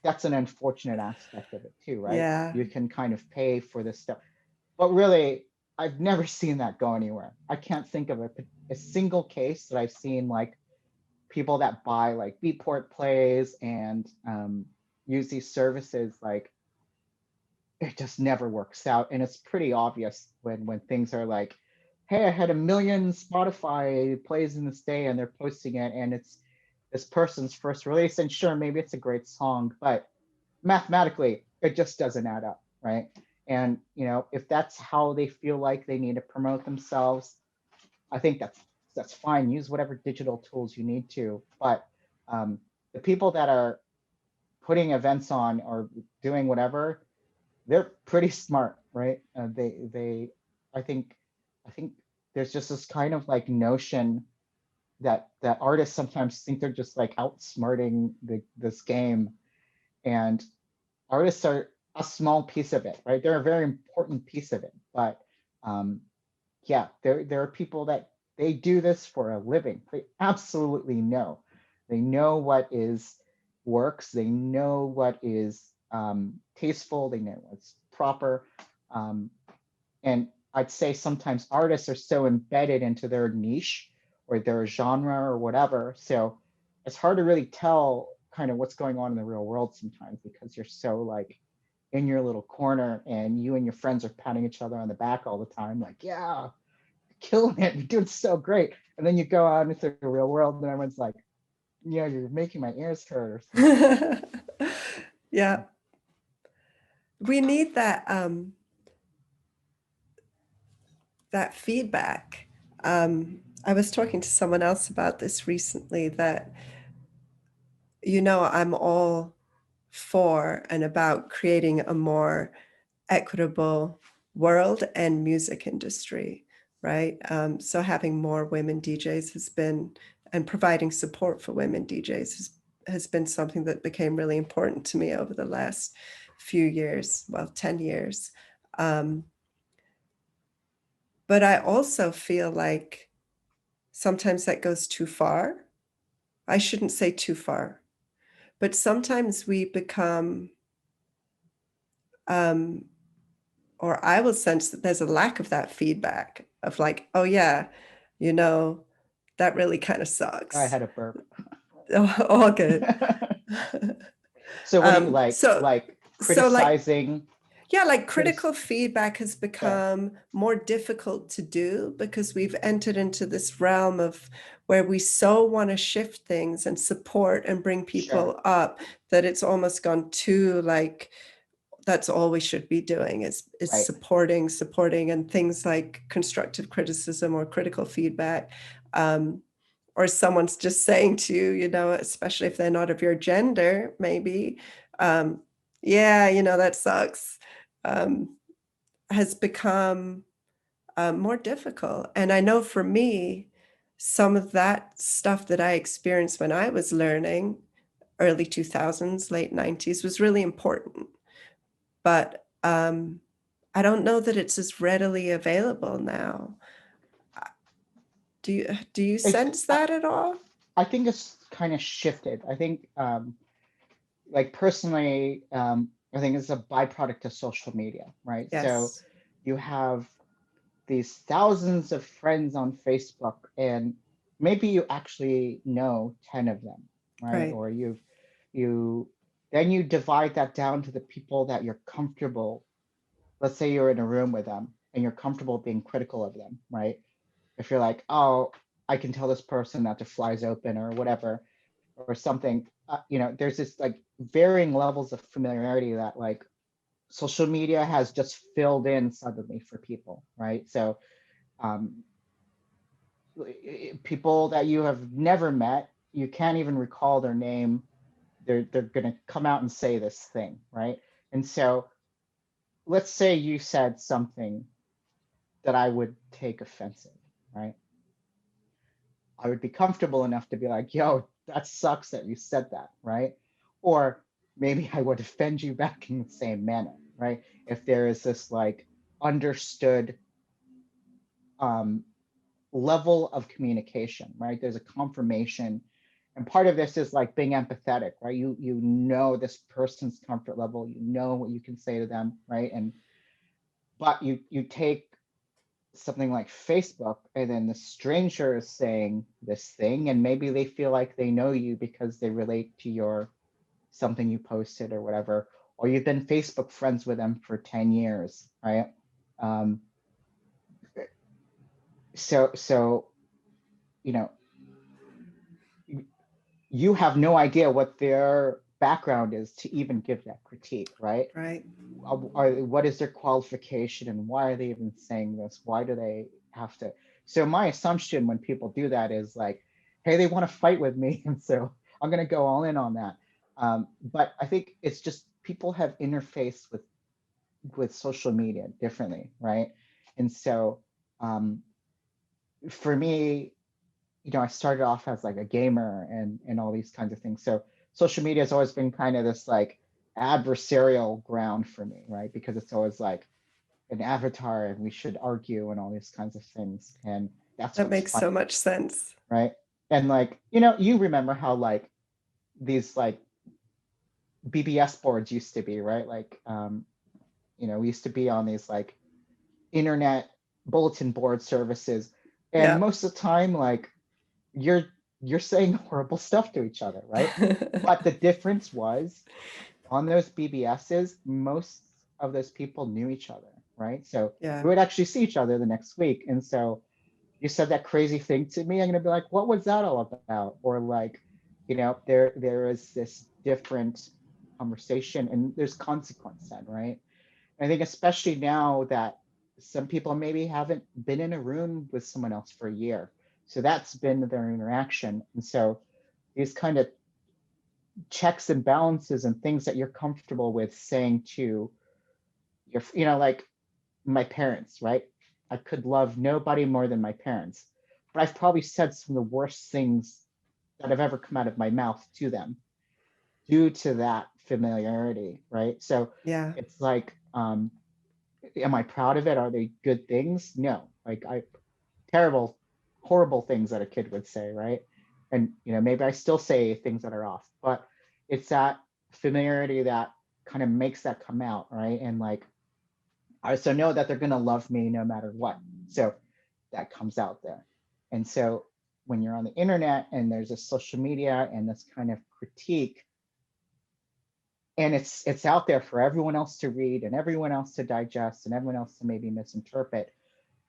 that's an unfortunate aspect of it too, right? Yeah. You can kind of pay for this stuff, but really I've never seen that go anywhere. I can't think of a single case that I've seen like people that buy like Beatport plays and use these services, like it just never works out. And it's pretty obvious when things are like, hey, I had 1 million Spotify plays in this day, and they're posting it, and it's this person's first release. And sure, maybe it's a great song, but mathematically, it just doesn't add up, right? And if that's how they feel like they need to promote themselves, I think that's fine. Use whatever digital tools you need to, but the people that are putting events on or doing whatever, they're pretty smart, right? I think, I think there's just this kind of like notion that artists sometimes think they're just like outsmarting this game, and artists are a small piece of it, right? They're a very important piece of it, but um, yeah, there are people that they do this for a living. They absolutely know. They know what is works. They know what is tasteful. They know what's proper. Um, and I'd say sometimes artists are so embedded into their niche or their genre or whatever. So it's hard to really tell kind of what's going on in the real world sometimes, because you're so like in your little corner and you and your friends are patting each other on the back all the time, like, yeah, killing it, you're doing so great. And then you go out into the real world and everyone's like, you know, you're making my ears hurt or something. Yeah, we need that feedback. I was talking to someone else about this recently that, I'm all for and about creating a more equitable world and music industry, right? So having more women DJs has been, and providing support for women DJs has been something that became really important to me over the last few years, well, 10 years. But I also feel like sometimes that goes too far. I shouldn't say too far, but sometimes we become, um, or I will sense that there's a lack of that feedback of like, oh yeah, you know, that really kind of I sucks. had a burp. All good. So what do you So like like, criticizing yeah, like critic critical feedback has yeah, become more difficult to do because we've entered into this realm of where we so want to shift things and support and bring sure, people up that it's almost gone too like that's all we should be doing is right, supporting and things like constructive criticism or critical feedback, um, or someone's just saying to you, especially if they're not of your gender, maybe, um, yeah, that sucks, um, has become more difficult. And I know for me, some of that stuff that I experienced when I was learning, early 2000s, late 90s, was really important. But I don't know that it's as readily available now. Do you it's sense that at all? I think it's kind of shifted. I think like personally, I think it's a byproduct of social media, right? So Yes, you have these thousands of friends on Facebook, and maybe you actually know 10 of them, right? right. Or you then you divide that down to the people that you're comfortable. Let's say you're in a room with them and you're comfortable being critical of them, right? If you're like, oh, I can tell this person that their fly's open or whatever, or something, you know, there's this like varying levels of familiarity that like social media has just filled in suddenly for people, right? So um, people that you have never met, you can't even recall their name. They're gonna come out and say this thing, right? And so let's say you said something that I would take offensive, right? I would be comfortable enough to be like, yo, that sucks that you said that, right? Or maybe I would offend you back in the same manner, right? If there is this like understood um, level of communication, right? There's a confirmation. And part of this is like being empathetic, right? You know this person's comfort level, you know what you can say to them, right? And but you take something like Facebook, and then the stranger is saying this thing, and maybe they feel like they know you because they relate to your something you posted or whatever, or you've been Facebook friends with them for 10 years, right? Um, so you know, you have no idea what their background is to even give that critique, right? Right. What is their qualification and why are they even saying this? Why do they have to? So my assumption when people do that is like, hey, they want to fight with me, and so I'm going to go all in on that. But I think it's just people have interfaced with social media differently, right? And so for me, you know, I started off as like a gamer and all these kinds of things. So social media has always been kind of this like adversarial ground for me, right? Because it's always like an avatar and we should argue and all these kinds of things. And that's That what's makes fun, so much sense. right? And like, you know, you remember how like these like BBS boards used to be, right? Like, you know, we used to be on these like internet bulletin board services. And Yeah. most of the time, like you're you're saying horrible stuff to each other, right? But the difference was on those BBSs, most of those people knew each other, right? So Yeah. we would actually see each other the next week. And so you said that crazy thing to me, I'm gonna be like, what was that all about? Or like, there is this different conversation, and there's consequence then, right? I think especially now that some people maybe haven't been in a room with someone else for a year, so that's been their interaction, and so these kind of checks and balances and things that you're comfortable with saying to your, like my parents, right? I could love nobody more than my parents, but I've probably said some of the worst things that have ever come out of my mouth to them due to that familiarity, right? So Yeah. it's like, am I proud of it? Are they good things? No, like terrible, horrible things that a kid would say, right? And maybe I still say things that are off, but it's that familiarity that kind of makes that come out, right? And like I also know that they're gonna love me no matter what. So that comes out there. And so when you're on the internet and there's a social media and this kind of critique, and it's out there for everyone else to read and everyone else to digest and everyone else to maybe misinterpret,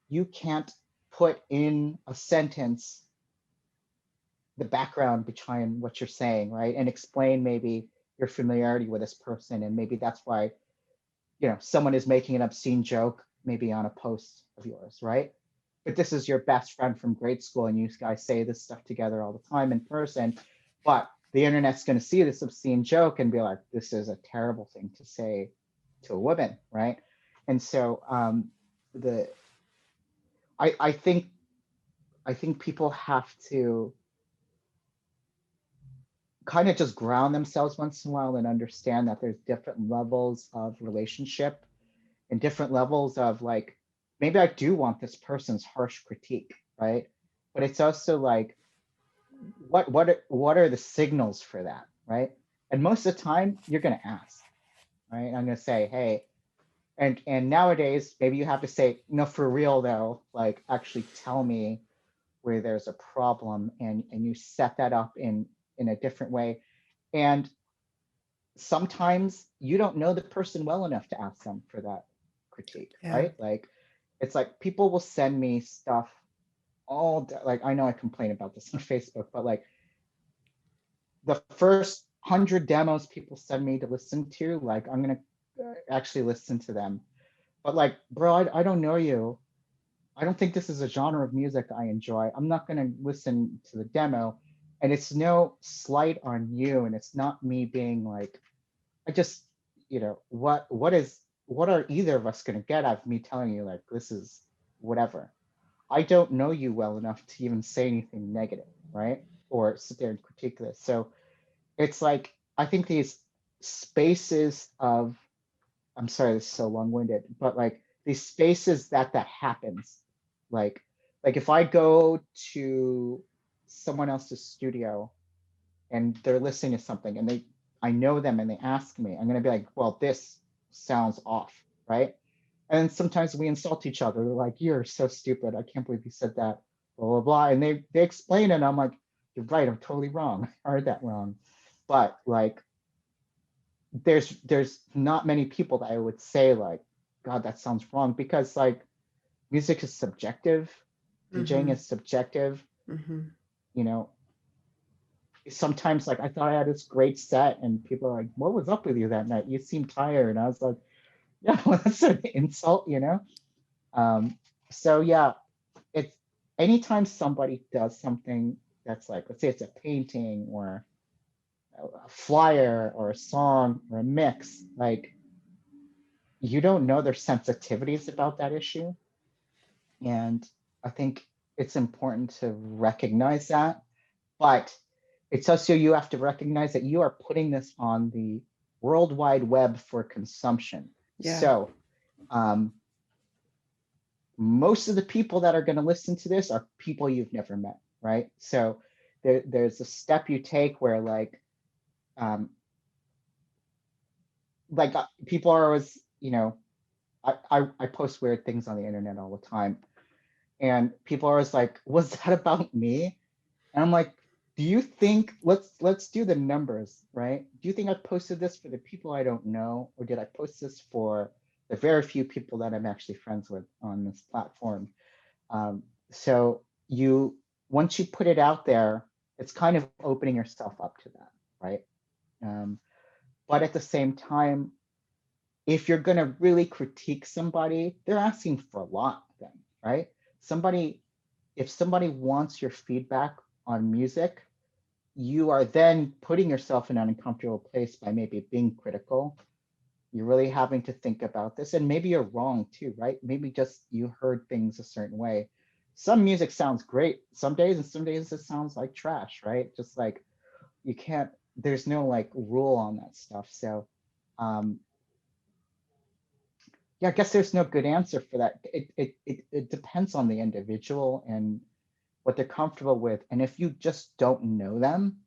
you can't put in a sentence the background behind what you're saying, right? And explain maybe your familiarity with this person. And maybe that's why, someone is making an obscene joke, maybe on a post of yours, right? But this is your best friend from grade school and you guys say this stuff together all the time in person. But the internet's going to see this obscene joke and be like, this is a terrible thing to say to a woman, right? And so the I think people have to kind of just ground themselves once in a while and understand that there's different levels of relationship and different levels of like, maybe I do want this person's harsh critique, right? But it's also like, what are the signals for that, right? And most of the time, you're going to ask, right? I'm going to say, hey, and nowadays maybe you have to say, no, for real though, like actually tell me where there's a problem, and you set that up in a different way. And sometimes you don't know the person well enough to ask them for that critique, Yeah. right? Like it's like people will send me stuff all day. Like I know I complain about this on Facebook, but like the first 100 demos people send me to listen to, like I'm gonna actually listen to them. But like, bro, I don't know you. I don't think this is a genre of music I enjoy. I'm not gonna listen to the demo. And it's no slight on you, and it's not me being like, I just, what are either of us going to get out of me telling you like this is whatever? I don't know you well enough to even say anything negative, right? Or sit there and critique this. So it's like I think these spaces of, I'm sorry, this is so long-winded, but like these spaces that happens, like like if I go to someone else's studio and they're listening to something and I know them and they ask me, I'm going to be like, well, this sounds off, right? And sometimes we insult each other. They're like, you're so stupid, I can't believe you said that, blah blah blah, and they explain it and I'm like, you're right, I'm totally wrong, I heard that wrong. But like there's not many people that I would say like, god, that sounds wrong, because like music is subjective, DJing Mm-hmm. is subjective, Mm-hmm. you know. Sometimes like I thought I had this great set and people are like, what was up with you that night, you seemed tired, and I was like, yeah, well, that's an insult. um so yeah, it's anytime somebody does something that's like, let's say it's a painting or a flyer or a song or a mix, like you don't know their sensitivities about that issue. And I think it's important to recognize that. But it's also, you have to recognize that you are putting this on the World Wide Web for consumption. Yeah. So um, most of the people that are going to listen to this are people you've never met, right? So there's a step you take where um, people are always, I post weird things on the internet all the time, and people are always like, was that about me? And I'm like, do you think, let's do the numbers, right? Do you think I posted this for the people I don't know, or did I post this for the very few people that I'm actually friends with on this platform? So you, once you put it out there, it's kind of opening yourself up to that, right? Um, but at the same time, if you're going to really critique somebody, they're asking for a lot then, right? Somebody, if somebody wants your feedback on music, you are then putting yourself in an uncomfortable place by maybe being critical. You're really having to think about this, and maybe you're wrong too, right? Maybe just you heard things a certain way. Some music sounds great some days, and some days it sounds like trash, right? Just like you can't, there's no like rule on that stuff. So um, yeah, I guess there's no good answer for that. It depends on the individual and what they're comfortable with. And if you just don't know them,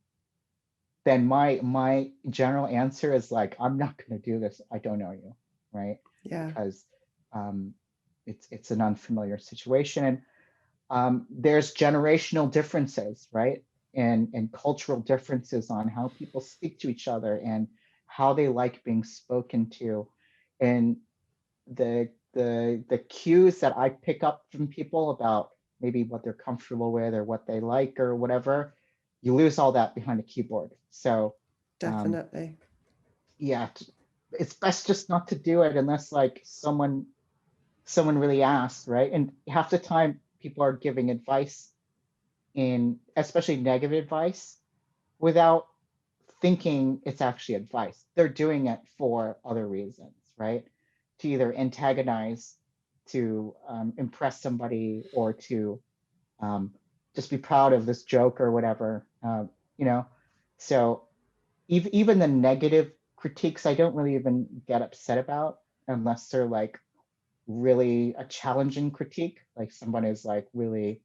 then my general answer is like, I'm not going to do this. I don't know you, right? Yeah, Because um, it's an unfamiliar situation, and there's generational differences, right? And cultural differences on how people speak to each other and how they like being spoken to, and the cues that I pick up from people about maybe what they're comfortable with or what they like or whatever, you lose all that behind a keyboard. So um, definitely. yeah, it's best just not to do it unless like someone really asks, right? And half the time people are giving advice, in especially negative advice, without thinking it's actually advice. They're doing it for other reasons, right? To either antagonize, to impress somebody, or to um, just be proud of this joke or whatever, you know? So even the negative critiques, I don't really even get upset about unless they're like really a challenging critique, like someone is like really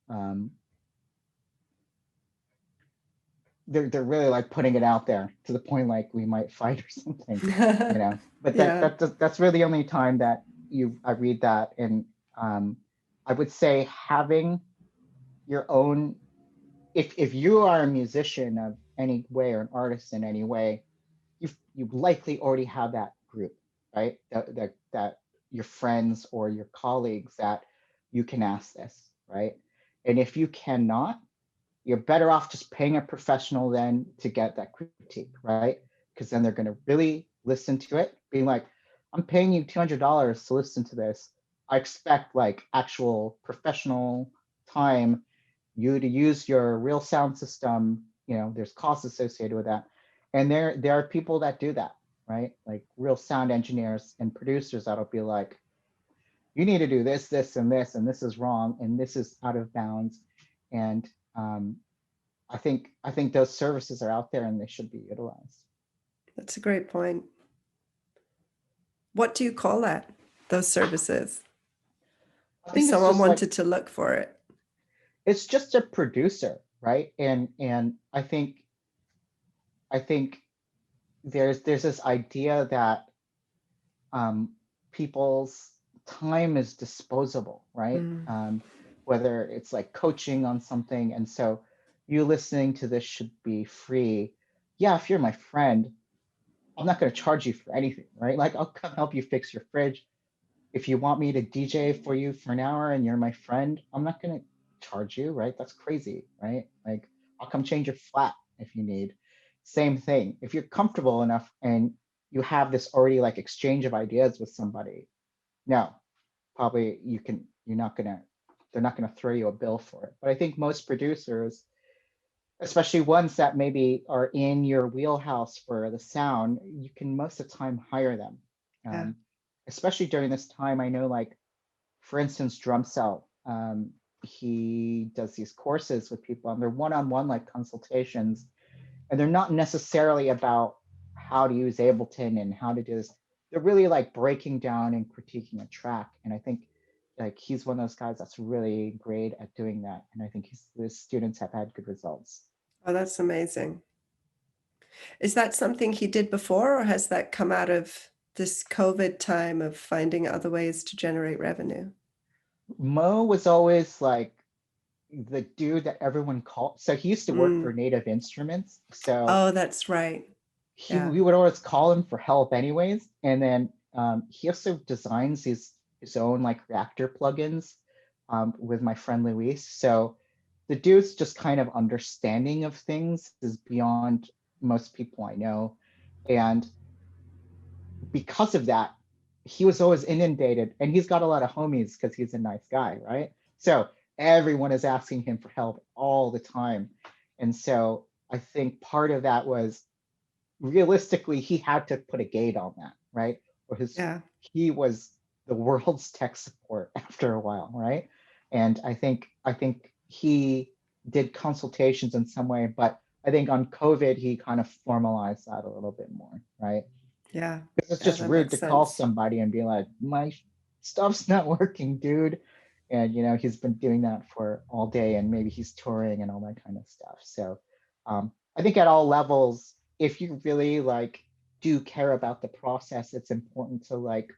um, they're really like putting it out there to the point like we might fight or something, you know. But Yeah, that's really the only time that I read that. And um, I would say having your own, if you are a musician of any way or an artist in any way, you likely already have that group, right? That your friends or your colleagues that you can ask this, right? And if you cannot, you're better off just paying a professional then to get that critique, right? Because then they're going to really listen to it, being like, I'm paying you $200 to listen to this. I expect like actual professional time, you to use your real sound system. You know, there's costs associated with that. And there are people that do that, right? Like real sound engineers and producers that'll be like, you need to do this, this, and this is wrong, and this is out of bounds. And um, I think those services are out there and they should be utilized. that's a great point. What do you call that? Those services? I If think it's someone just like, wanted to look for it. it's just a producer, right? And I think there's this idea that um, people's time is disposable, right? Mm, Whether it's like coaching on something, and so you listening to this should be free. Yeah, if you're my friend, I'm not going to charge you for anything, right? Like I'll come help you fix your fridge. If you want me to DJ for you for an hour and you're my friend, I'm not going to charge you, right? That's crazy, right? Like I'll come change your flat if you need. Same thing. If you're comfortable enough and you have this already like exchange of ideas with somebody, no, probably you're not going to, they're not going to throw you a bill for it. But I think most producers, especially ones that maybe are in your wheelhouse for the sound, you can most of the time hire them. yeah. Um, Especially during this time, I know like, for instance, Drum Cell, he does these courses with people and they're one-on-one like consultations, and they're not necessarily about how to use Ableton and how to do this. They're really like breaking down and critiquing a track. And I think like he's one of those guys that's really great at doing that. And I think his students have had good results. Oh, that's amazing. Is that something he did before, or has that come out of this COVID time of finding other ways to generate revenue? Mo was always like the dude that everyone called. So he used to work for Mm. Native Instruments. So Oh, that's right. Yeah. we would always call him for help anyways. And then he also designs his own like reactor plugins with my friend Luis. So the dude's just kind of understanding of things is beyond most people I know. And because of that, he was always inundated, and he's got a lot of homies because he's a nice guy, right? So everyone is asking him for help all the time. And so I think part of that was, realistically, he had to put a gate on that, right? Or Yeah. he was the world's tech support after a while, right? And I think he did consultations in some way, but I think on COVID he kind of formalized that a little bit more, right? Yeah. Because it's Yeah, just that rude makes to call sense. somebody and be like, my stuff's not working, dude. And he's been doing that for all day, and maybe he's touring and all that kind of stuff. So I think at all levels, if you really like do care about the process, it's important to like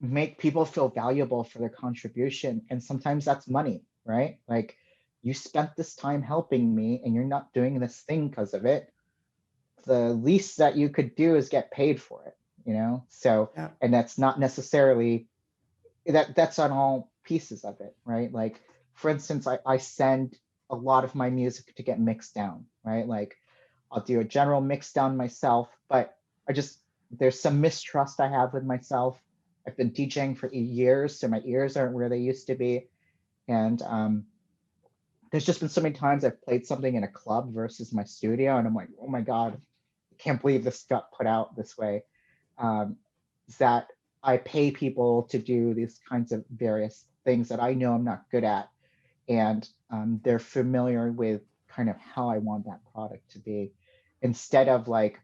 make people feel valuable for their contribution. And sometimes that's money, right? Like, you spent this time helping me and you're not doing this thing because of it. The least that you could do is get paid for it. So, Yeah. and that's not necessarily that's on all pieces of it, right? Like, for instance, I send a lot of my music to get mixed down, right? Like, I'll do a general mix down myself, but there's some mistrust I have with myself. I've been DJing for years, so my ears aren't where they used to be. And there's just been so many times I've played something in a club versus my studio, and I'm like, oh my God, I can't believe this got put out this way. Um, that I pay people to do these kinds of various things that I know I'm not good at, and they're familiar with kind of how I want that product to be. Instead of like,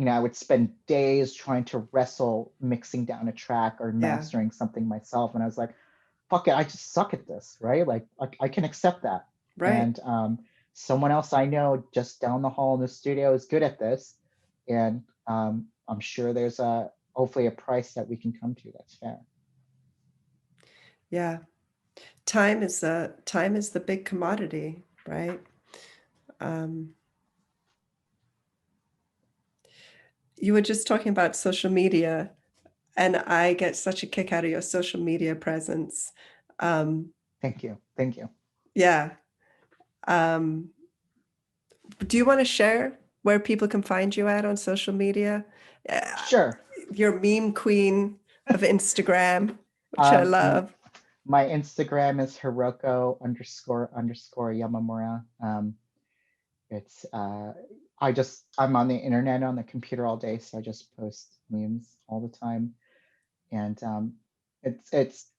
I would spend days trying to wrestle mixing down a track or Yeah. mastering something myself, and I was like, fuck it, I just suck at this, right? Like, I can accept that. Right. And someone else I know just down the hall in the studio is good at this, and I'm sure there's hopefully a price that we can come to that's fair. Yeah. Time is the big commodity, right? Um, you were just talking about social media, and I get such a kick out of your social media presence. Um, Thank you. Thank you. yeah. Um, do you want to share where people can find you at on social media? Uh, Sure. your meme queen of Instagram, which I Um, love. my Instagram is Hiroko __ Yamamura. It's I'm on the internet, on the computer all day, so I just post memes all the time. And it's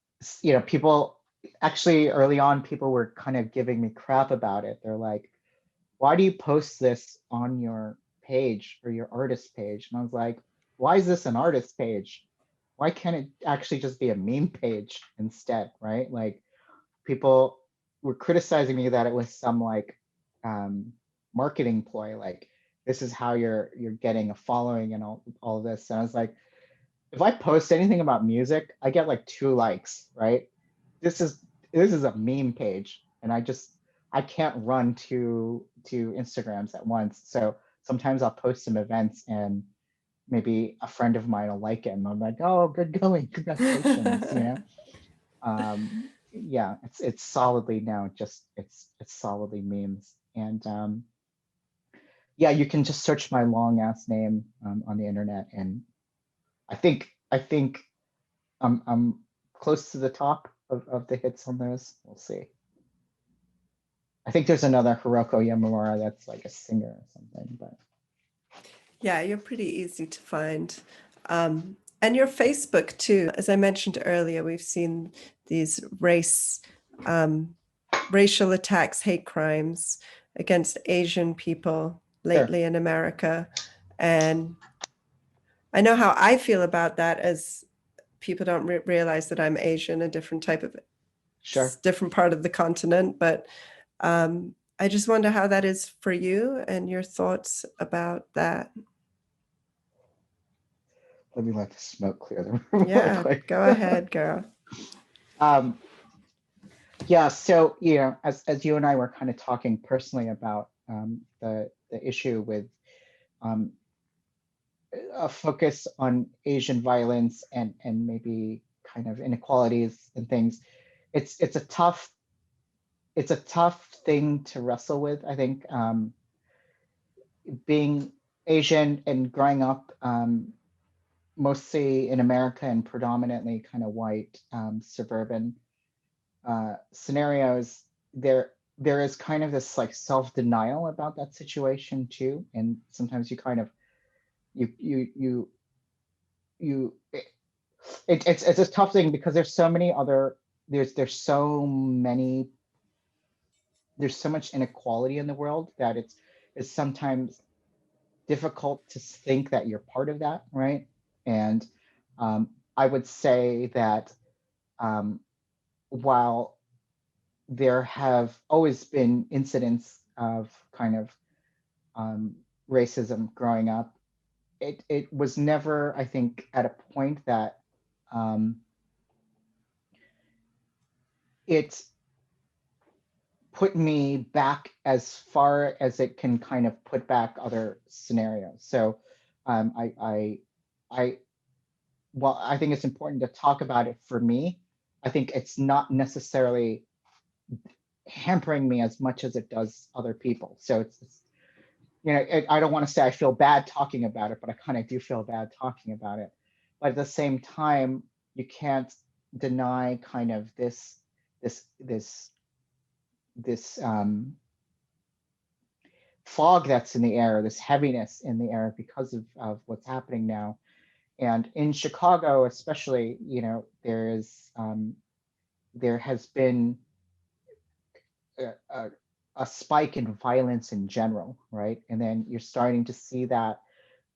people actually, early on, people were kind of giving me crap about it. They're like, why do you post this on your page or your artist page? And I was like, why is this an artist page? Why can't it actually just be a meme page instead, right? Like, people were criticizing me that it was some like um, marketing ploy, like, this is how you're getting a following and all of this. And I was like, if I post anything about music, I get like 2 likes, right? This is this is a meme page, and I can't run two Instagrams at once. So sometimes I'll post some events, and maybe a friend of mine will like it, and I'm like, oh, good going, congratulations. Yeah, it's solidly now just it's solidly memes. And yeah, you can just search my long ass name on the internet, and I think I'm close to the top of the hits on those. We'll see. I think there's another Hiroko Yamamura that's like a singer or something, but Yeah, you're pretty easy to find. And your Facebook too. As I mentioned earlier, we've seen these racial attacks, hate crimes against Asian people sure, lately in America. And I know how I feel about that, as people don't realize that I'm Asian, a different type of, sure. different part of the continent. But I just wonder how that is for you and your thoughts about that. Let me let the smoke clear the room real Yeah, quick. go ahead, girl. um, yeah, so as you and I were kind of talking personally about the issue with um, a focus on Asian violence and maybe kind of inequalities and things. it's a tough thing to wrestle with. I think being Asian and growing up mostly in America and predominantly kind of white suburban scenarios, there is kind of this like self-denial about that situation too, and sometimes you kind of you you it's a tough thing because there's so many other there's so many there's so much inequality in the world that it's sometimes difficult to think that you're part of that, right? And I would say that um, while there have always been incidents of kind of um, racism growing up, it was never, I think, at a point that um, it put me back as far as it can kind of put back other scenarios. So um, I, I, I, well, I think it's important to talk about it for me. I think it's not necessarily hampering me as much as it does other people. So it's you know, I don't want to say I feel bad talking about it, but I kind of do feel bad talking about it. But at the same time, you can't deny kind of this this this fog that's in the air, this heaviness in the air because of what's happening now. And in Chicago, especially, you know, there has been a, a, a spike in violence in general, right? And then you're starting to see that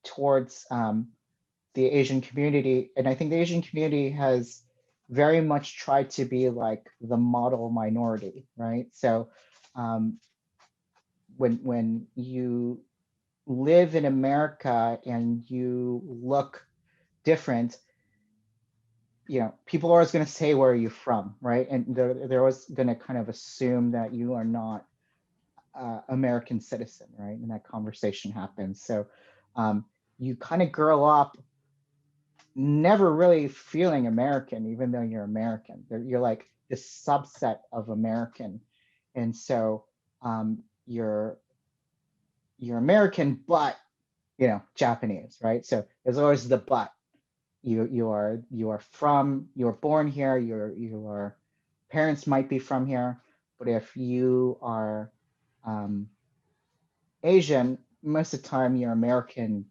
towards the Asian community. And I think the Asian community has very much tried to be like the model minority, right? So um, when you live in America and you look different, you know, people are always going to say, where are you from, right? And they're always going to kind of assume that you are not American citizen, right? And that conversation happens. So you kind of grow up never really feeling American, even though you're American. You're like this subset of American, and so you're American, but you know, Japanese, right? So there's always the but. You are born here. Your parents might be from here, but if you are Asian, most of the time you're American,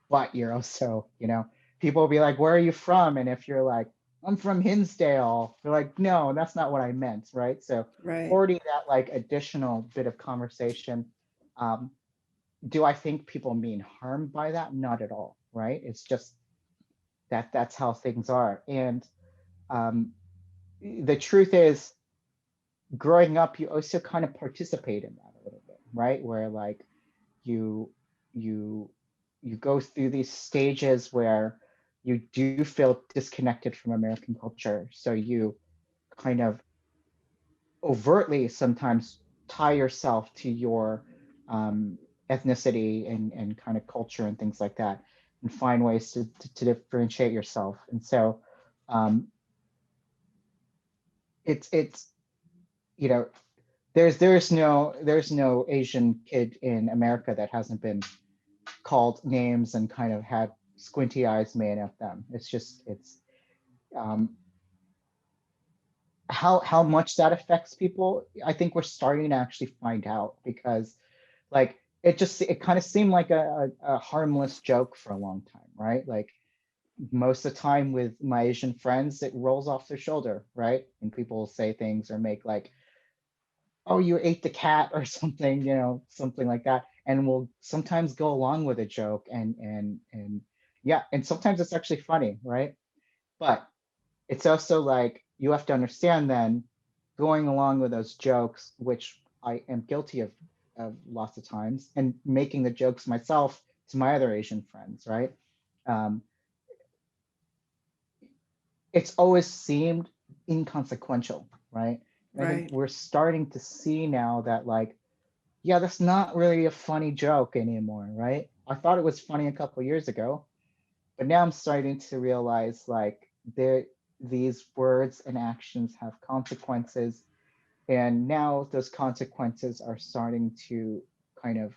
but you're also, you know, people will be like, where are you from? And if you're like, I'm from Hinsdale, they're like, no, that's not what I meant, right? So Right. already that like additional bit of conversation. Um, do I think people mean harm by that? Not at all, right? It's just that's how things are. And um, the truth is, growing up, you also kind of participate in that a little bit, right? Where like you you you go through these stages where you do feel disconnected from American culture. So you kind of overtly sometimes tie yourself to your ethnicity and kind of culture and things like that, and find ways to differentiate yourself. And so um, it's you know, there's no Asian kid in America that hasn't been called names and kind of had squinty eyes made at them. It's just um, how much that affects people. I think we're starting to actually find out, because like it kind of seemed like a harmless joke for a long time, right? Like most of the time with my Asian friends, it rolls off their shoulder, right? And people say things or make like, oh, you ate the cat or something, you know, something like that. And we'll sometimes go along with a joke and yeah, and sometimes it's actually funny, right? But it's also like you have to understand then, going along with those jokes, which I am guilty of lots of times, and making the jokes myself to my other Asian friends, right? Um, it's always seemed inconsequential, right? And I think Right. we're starting to see now that like, yeah, that's not really a funny joke anymore, right? I thought it was funny a couple years ago, but now I'm starting to realize like there these words and actions have consequences. And now those consequences are starting to kind of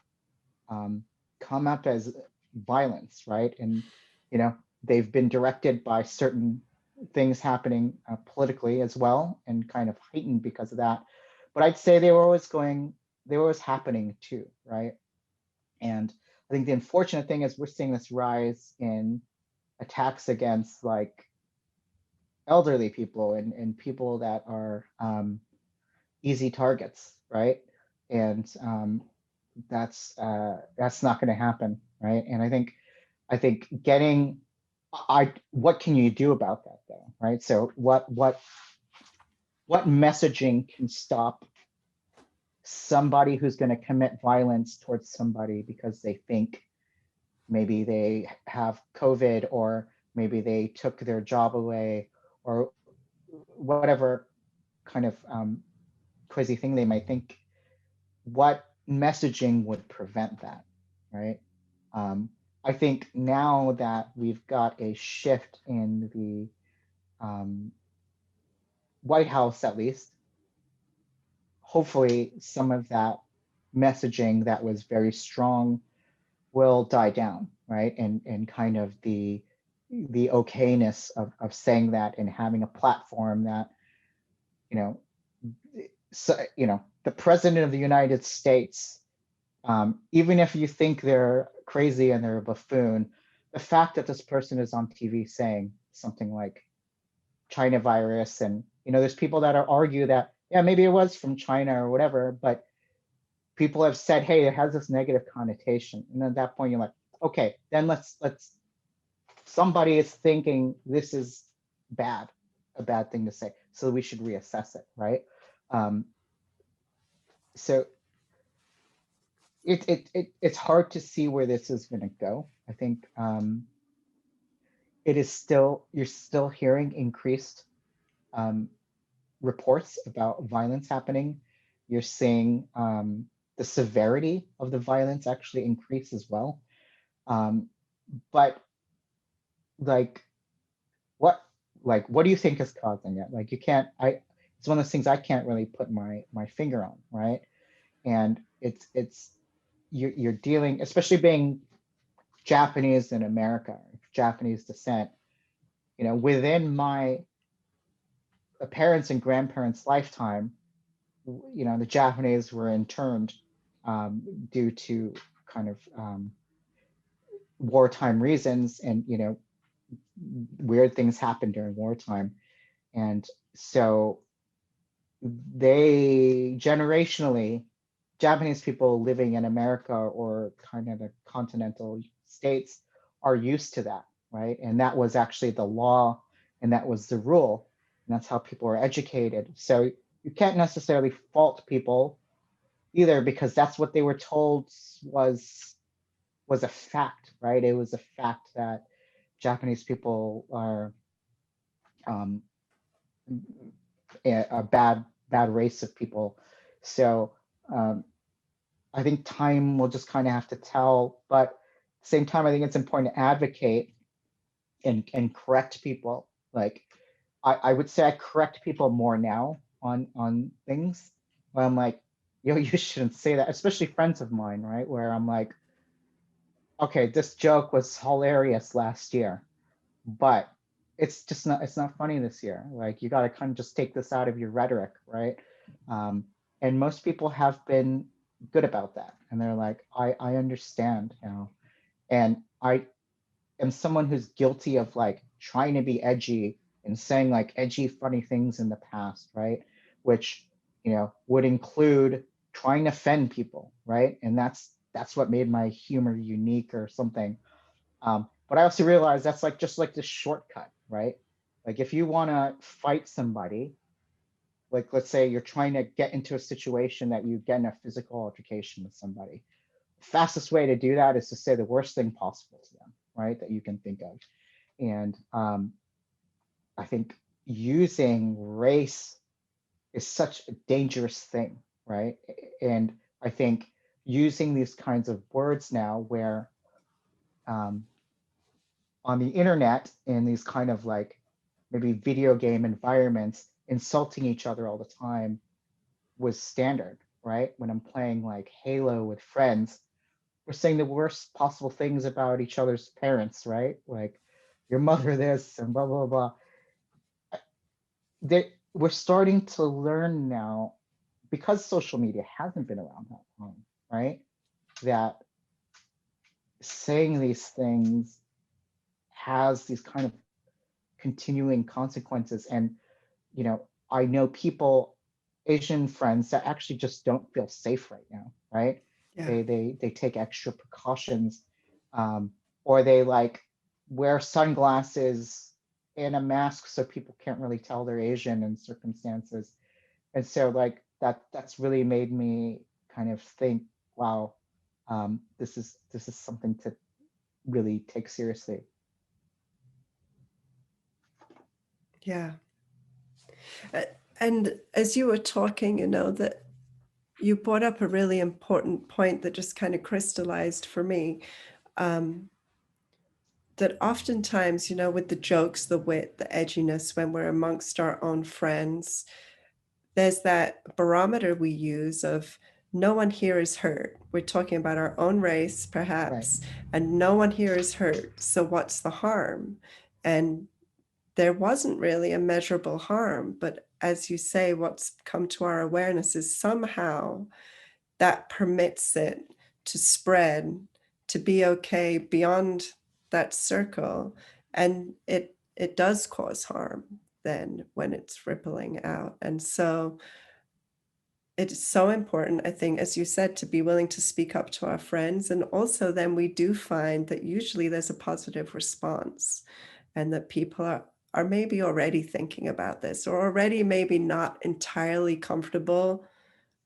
come up as violence, right? And, you know, they've been directed by certain things happening politically as well, and kind of heightened because of that. But I'd say they were always happening too, right? And I think the unfortunate thing is we're seeing this rise in attacks against like elderly people and people that are easy targets, right? And that's not going to happen, right? And I think getting what can you do about that though, right? So what messaging can stop somebody who's going to commit violence towards somebody because they think maybe they have COVID, or maybe they took their job away, or whatever kind of crazy thing they might think? What messaging would prevent that, right? Um, I think now that we've got a shift in the White House, at least, hopefully some of that messaging that was very strong will die down, right? And kind of the okayness of saying that and having a platform that, you know, so, you know, the president of the United States, even if you think they're crazy and they're a buffoon, the fact that this person is on TV saying something like China virus, and, you know, there's people that argue that, yeah, maybe it was from China or whatever, but people have said, hey, it has this negative connotation. And at that point, you're like, okay, then let's somebody is thinking this is bad, a bad thing to say, so we should reassess it, right? Um, so it's hard to see where this is going to go. I think it is still, you're still hearing increased um, reports about violence happening. You're seeing the severity of the violence actually increase as well. But like, what what do you think is causing it? Like, you can't, it's one of those things I can't really put my finger on, right? And it's you're dealing, especially being Japanese in America, Japanese descent, you know, within my parents and grandparents' lifetime, you know, the Japanese were interned due to kind of wartime reasons, and, you know, weird things happened during wartime. And so they generationally, Japanese people living in America or kind of the continental states are used to that, right? And that was actually the law, and that was the rule, and that's how people are educated. So you can't necessarily fault people either, because that's what they were told was a fact, right? It was a fact that Japanese people are um, a bad race of people. So um, I think time will just kind of have to tell. But at the same time, I think it's important to advocate and correct people. Like, I would say I correct people more now on things where I'm like, yo, you shouldn't say that, especially friends of mine, right? Where I'm like, okay, this joke was hilarious last year, but it's not funny this year. Like, you got to kind of just take this out of your rhetoric, right? um, and most people have been good about that, and they're like, I understand, you know. And I am someone who's guilty of like trying to be edgy and saying like edgy funny things in the past, right? Which, you know, would include trying to offend people, right? And that's what made my humor unique or something. But I also realized that's like just like this shortcut, right? Like, if you want to fight somebody, like, let's say you're trying to get into a situation that you get in a physical altercation with somebody, the fastest way to do that is to say the worst thing possible to them, right? That you can think of. And I think using race is such a dangerous thing, right? And I think using these kinds of words now, where um, on the internet, in these kind of like maybe video game environments, insulting each other all the time was standard, right? When I'm playing like Halo with friends, we're saying the worst possible things about each other's parents, right? Like your mother this and blah blah blah. That we're starting to learn now, because social media hasn't been around that long, right? That saying these things has these kind of continuing consequences. And I know people, Asian friends, that actually just don't feel safe right now, right? Yeah. They take extra precautions, um, or they like wear sunglasses and a mask so people can't really tell they're Asian in circumstances. And so like that's really made me kind of think, wow, this is something to really take seriously. Yeah. And as you were talking, that you brought up a really important point that just kind of crystallized for me. That oftentimes, with the jokes, the wit, the edginess, when we're amongst our own friends, there's that barometer we use of no one here is hurt. We're talking about our own race, Right. perhaps, and no one here is hurt. So what's the harm? And there wasn't really a measurable harm. But as you say, what's come to our awareness is somehow that permits it to spread, to be okay beyond that circle. And it does cause harm then when it's rippling out. And so it's so important, I think, as you said, to be willing to speak up to our friends. And also then we do find that usually there's a positive response, and that people are maybe already thinking about this, or already maybe not entirely comfortable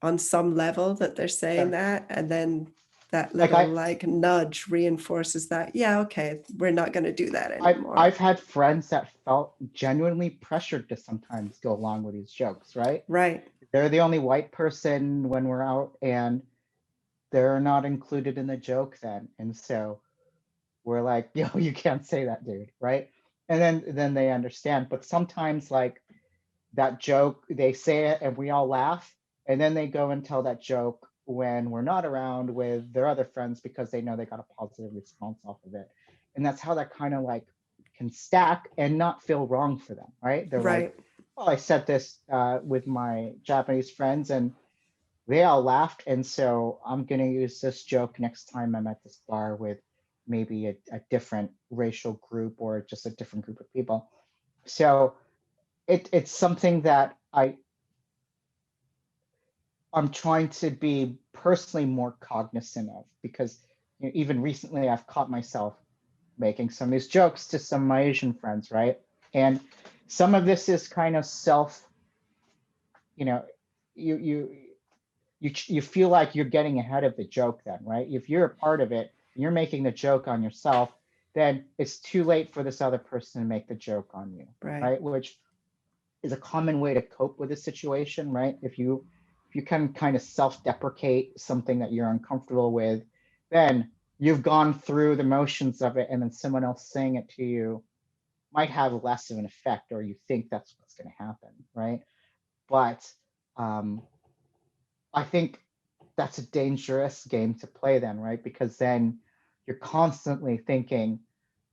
on some level that they're saying Sure. that. And then that Like little like nudge reinforces that, yeah, okay, we're not going to do that I've anymore. had friends that felt genuinely pressured to sometimes go along with these jokes, right? Right. They're the only white person when we're out, and they're not included in the joke then. And so we're like, yo, you can't say that, dude, right? And then they understand. But sometimes like that joke, they say it and we all laugh, and then they go and tell that joke when we're not around with their other friends because they know they got a positive response off of it. And that's how that kind of like can stack and not feel wrong for them, right? They're like, Right. well, I said this with my Japanese friends and they all laughed, and so I'm going to use this joke next time I'm at this bar with maybe a different racial group or just a different group of people. So it's something that I'm trying to be personally more cognizant of, because even recently I've caught myself making some of these jokes to some of my Asian friends, right? And some of this is kind of self, you know, you you you feel like you're getting ahead of the joke then, right? If you're a part of it and you're making the joke on yourself, then it's too late for this other person to make the joke on you, Right. right? Which is a common way to cope with a situation, right? If you can kind of self-deprecate something that you're uncomfortable with, then you've gone through the motions of it, and then someone else saying it to you might have less of an effect, or you think that's what's going to happen, right? But um, I think that's a dangerous game to play then, right? Because then you're constantly thinking,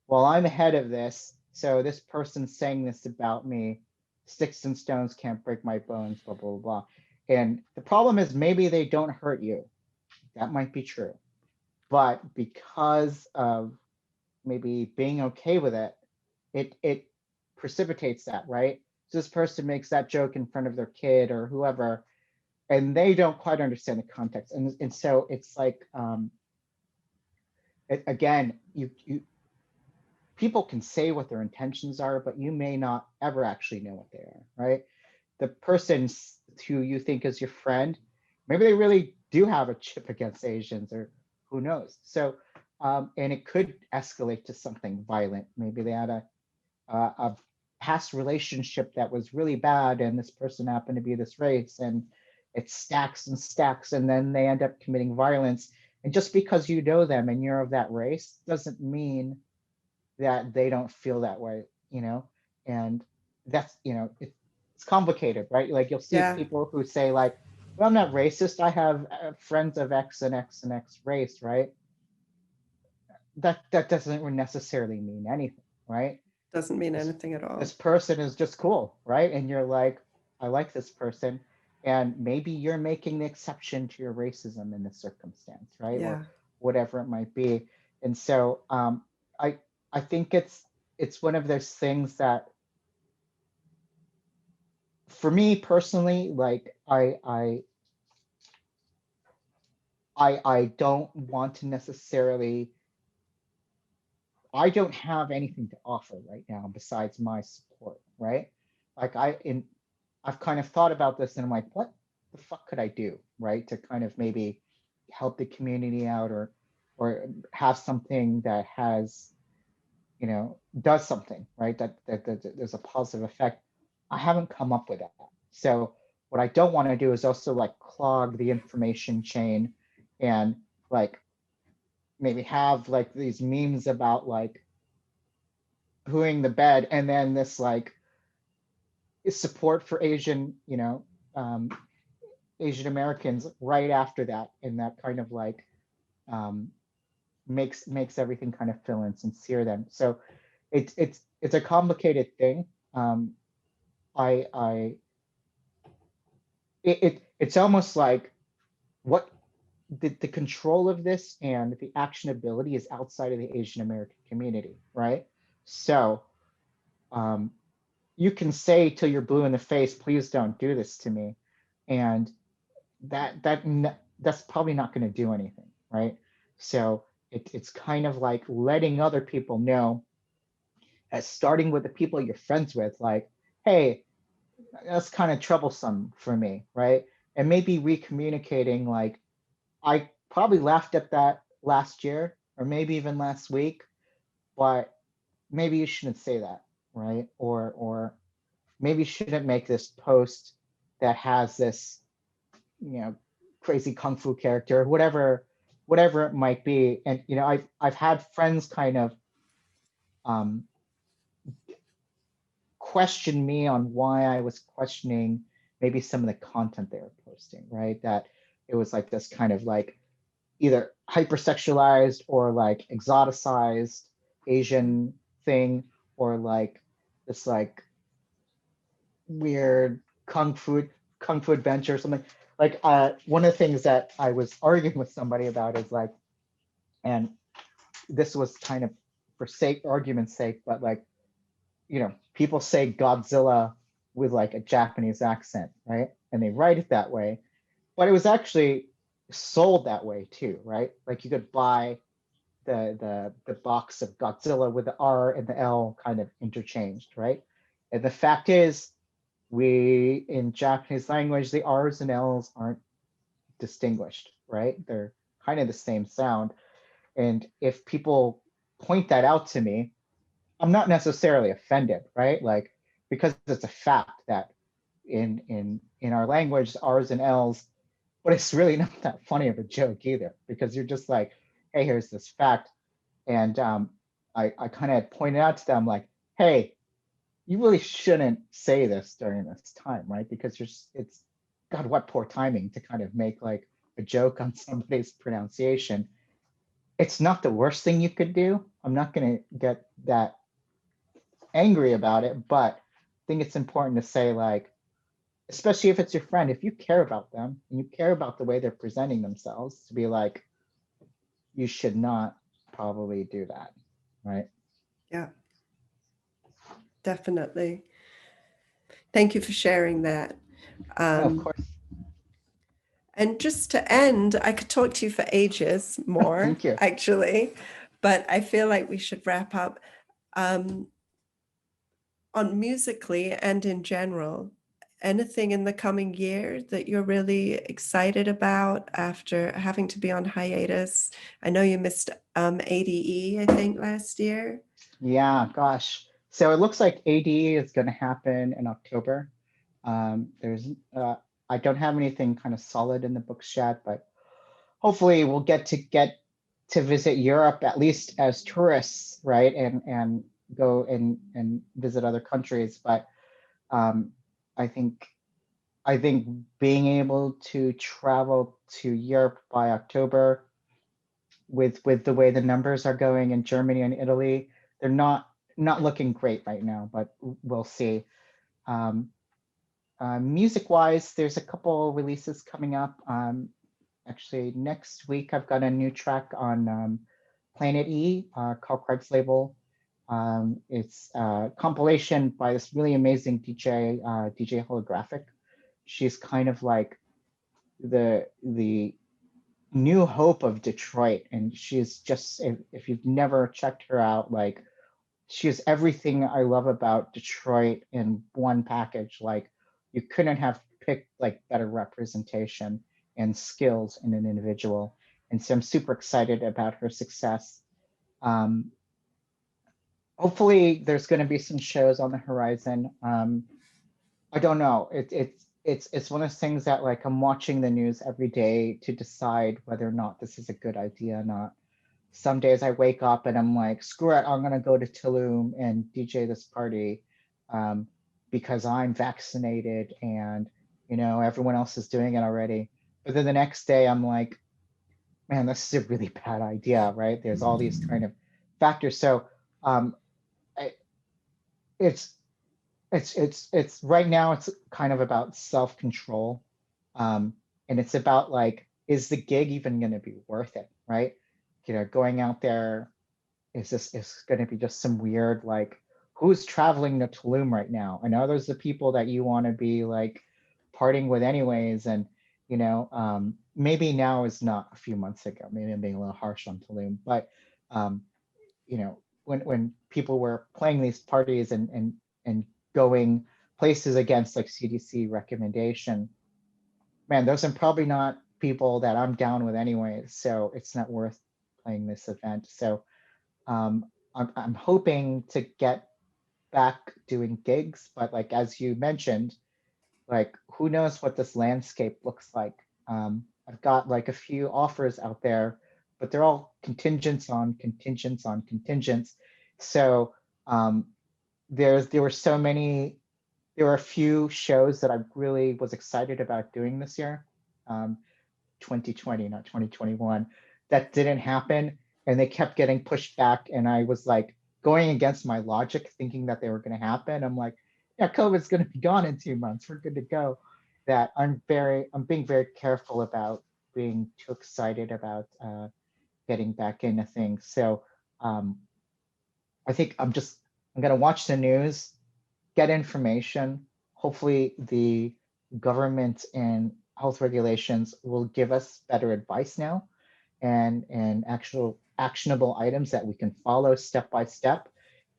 well, I'm ahead of this, so this person's saying this about me. Sticks and stones can't break my bones, blah, blah, blah. And the problem is maybe they don't hurt you. That might be true. But because of maybe being okay with it, it precipitates that, right? So this person makes that joke in front of their kid or whoever, and they don't quite understand the context. And so it's like, again, you people can say what their intentions are, but you may not ever actually know what they are, right? The person who you think is your friend, maybe they really do have a chip against Asians, or who knows. So, and it could escalate to something violent. Maybe they had a past relationship that was really bad, and this person happened to be this race, and it stacks and stacks, and then they end up committing violence. And just because you know them and you're of that race doesn't mean that they don't feel that way, you know? And that's, it's complicated, right? Like you'll see Yeah, people who say like, well, I'm not racist, I have friends of X and X and X race, right? That doesn't necessarily mean anything, right? doesn't mean this anything at this all. person is just cool, right? And you're like, I like this person, and maybe you're making the exception to your racism in this circumstance, right? Or Yeah, whatever it might be. And so I I think it's one of those things that for me personally, like I don't want to necessarily, I don't have anything to offer right now besides my support, right? Like I've kind of thought about this and I'm like, what the fuck could I do, right? To kind of maybe help the community out, or have something that has, does something, right? That there's a positive effect. I haven't come up with that. So what I don't want to do is also like clog the information chain and like maybe have like these memes about like pooing the bed and then this like support for Asian, um, Asian Americans right after that, and that kind of like um, makes everything kind of feel insincere then. So it's a complicated thing. Um, I it's almost like what the control of this and the actionability is outside of the Asian American community, right? So um, you can say till you're blue in the face, please don't do this to me, and that's probably not going to do anything, right? So it's kind of like letting other people know, as starting with the people you're friends with, like, hey, that's kind of troublesome for me, right? And maybe recommunicating, like, I probably laughed at that last year or maybe even last week, but maybe you shouldn't say that, right? Or maybe you shouldn't make this post that has this, you know, crazy kung fu character, whatever it might be. And I've had friends kind of um, question me on why I was questioning maybe some of the content they were posting, right? That it was like this kind of like either hypersexualized or like exoticized Asian thing, or like this like weird kung fu adventure or something. Like one of the things that I was arguing with somebody about is like, and this was kind of for sake argument's sake, but like, people say Godzilla with like a Japanese accent, right? And they write it that way, but it was actually sold that way too, right? Like you could buy the box of Godzilla with the R and the L kind of interchanged, right? And the fact is, we in Japanese language, the R's and L's aren't distinguished, right? They're kind of the same sound. And if people point that out to me, I'm not necessarily offended, right? Like, because it's a fact that in our language, R's and L's, but it's really not that funny of a joke either, because you're just like, hey, here's this fact. And I kind of pointed out to them like, hey, you really shouldn't say this during this time, right? Because it's, God, what poor timing to kind of make like a joke on somebody's pronunciation. It's not the worst thing you could do. I'm not going to get that angry about it, but I think it's important to say, like, especially if it's your friend, if you care about them and you care about the way they're presenting themselves, to be like, you should not probably do that, right? yeah, definitely. Thank you for sharing that. No, of Um, course. and just to end, I could talk to you for ages more, Thank you. actually, but I feel like we should wrap up. Um, on musically and in general, anything in the coming year that you're really excited about after having to be on hiatus? I know you missed ADE, I think, last year. Yeah, gosh. So it looks like ADE is going to happen in October. There's I don't have anything kind of solid in the books yet, but hopefully we'll get to visit Europe at least as tourists, right? And go and visit other countries. But Um, I think being able to travel to Europe by October with the way the numbers are going in Germany and Italy, they're not looking great right now, but we'll see. Um, Music wise, there's a couple releases coming up. Actually, next week I've got a new track on Planet E, called Craig's label. It's a compilation by this really amazing DJ Holographic. She's kind of like the new hope of Detroit, and she's just, if you've never checked her out, like she has everything I love about Detroit in one package. Like you couldn't have picked like better representation and skills in an individual. And so I'm super excited about her success. Um, Hopefully there's going to be some shows on the horizon. I don't know. It's one of those things that like I'm watching the news every day to decide whether or not this is a good idea or not. Some days I wake up and I'm like, screw it, I'm gonna go to Tulum and DJ this party, um, because I'm vaccinated and everyone else is doing it already. But then the next day I'm like, man, this is a really bad idea, right? There's all these kind of factors. So um, I, it's it's right now it's kind of about self-control, um, and it's about like, is the gig even going to be worth it, right? Going out there, is going to be just some weird like, who's traveling to Tulum right now? I know those are the people that you want to be like partying with anyways, and maybe now is not a few months ago. Maybe I'm being a little harsh on Tulum, but um, when people were playing these parties and going places against like CDC recommendation, man, those are probably not people that I'm down with anyway. So it's not worth playing this event. So um, I'm hoping to get back doing gigs, but like as you mentioned, like who knows what this landscape looks like. I've got like a few offers out there, but they're all contingents on contingents on contingents. So um, there were so many, there were a few shows that I really was excited about doing this year, um, 2020, not 2021, that didn't happen, and they kept getting pushed back. And I was like going against my logic, thinking that they were going to happen. I'm like, yeah, COVID's going to be gone in 2 months. We're good to go. That I'm being very careful about being too excited about getting back into things. So um, I think I'm going to watch the news, get information. Hopefully, the government and health regulations will give us better advice now, and actual actionable items that we can follow step by step,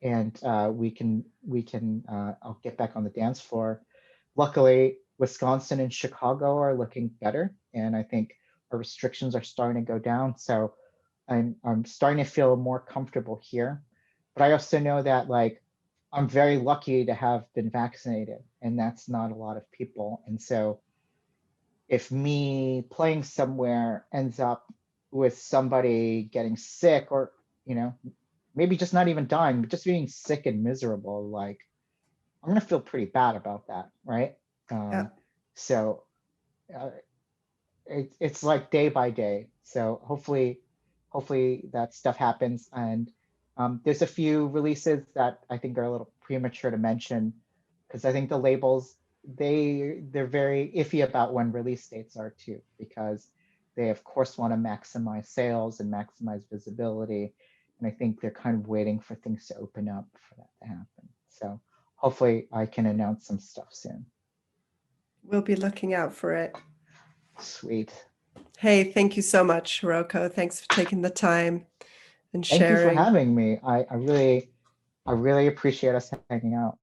and we can I'll get back on the dance floor. Luckily, Wisconsin and Chicago are looking better, and I think our restrictions are starting to go down. So I'm starting to feel more comfortable here. But I also know that like I'm very lucky to have been vaccinated, and that's not a lot of people. And so if me playing somewhere ends up with somebody getting sick, or maybe just not even dying, but just being sick and miserable, like I'm gonna feel pretty bad about that, right? Yeah. Um, so uh, it's like day by day. So hopefully that stuff happens. And there's a few releases that I think are a little premature to mention, because I think the labels, they're very iffy about when release dates are too, because they of course want to maximize sales and maximize visibility. And I think they're kind of waiting for things to open up for that to happen. So hopefully I can announce some stuff soon. We'll be looking out for it. Sweet. Hey, thank you so much, Hiroko. Thanks for taking the time and Thank you for sharing. having me. I really appreciate us hanging out.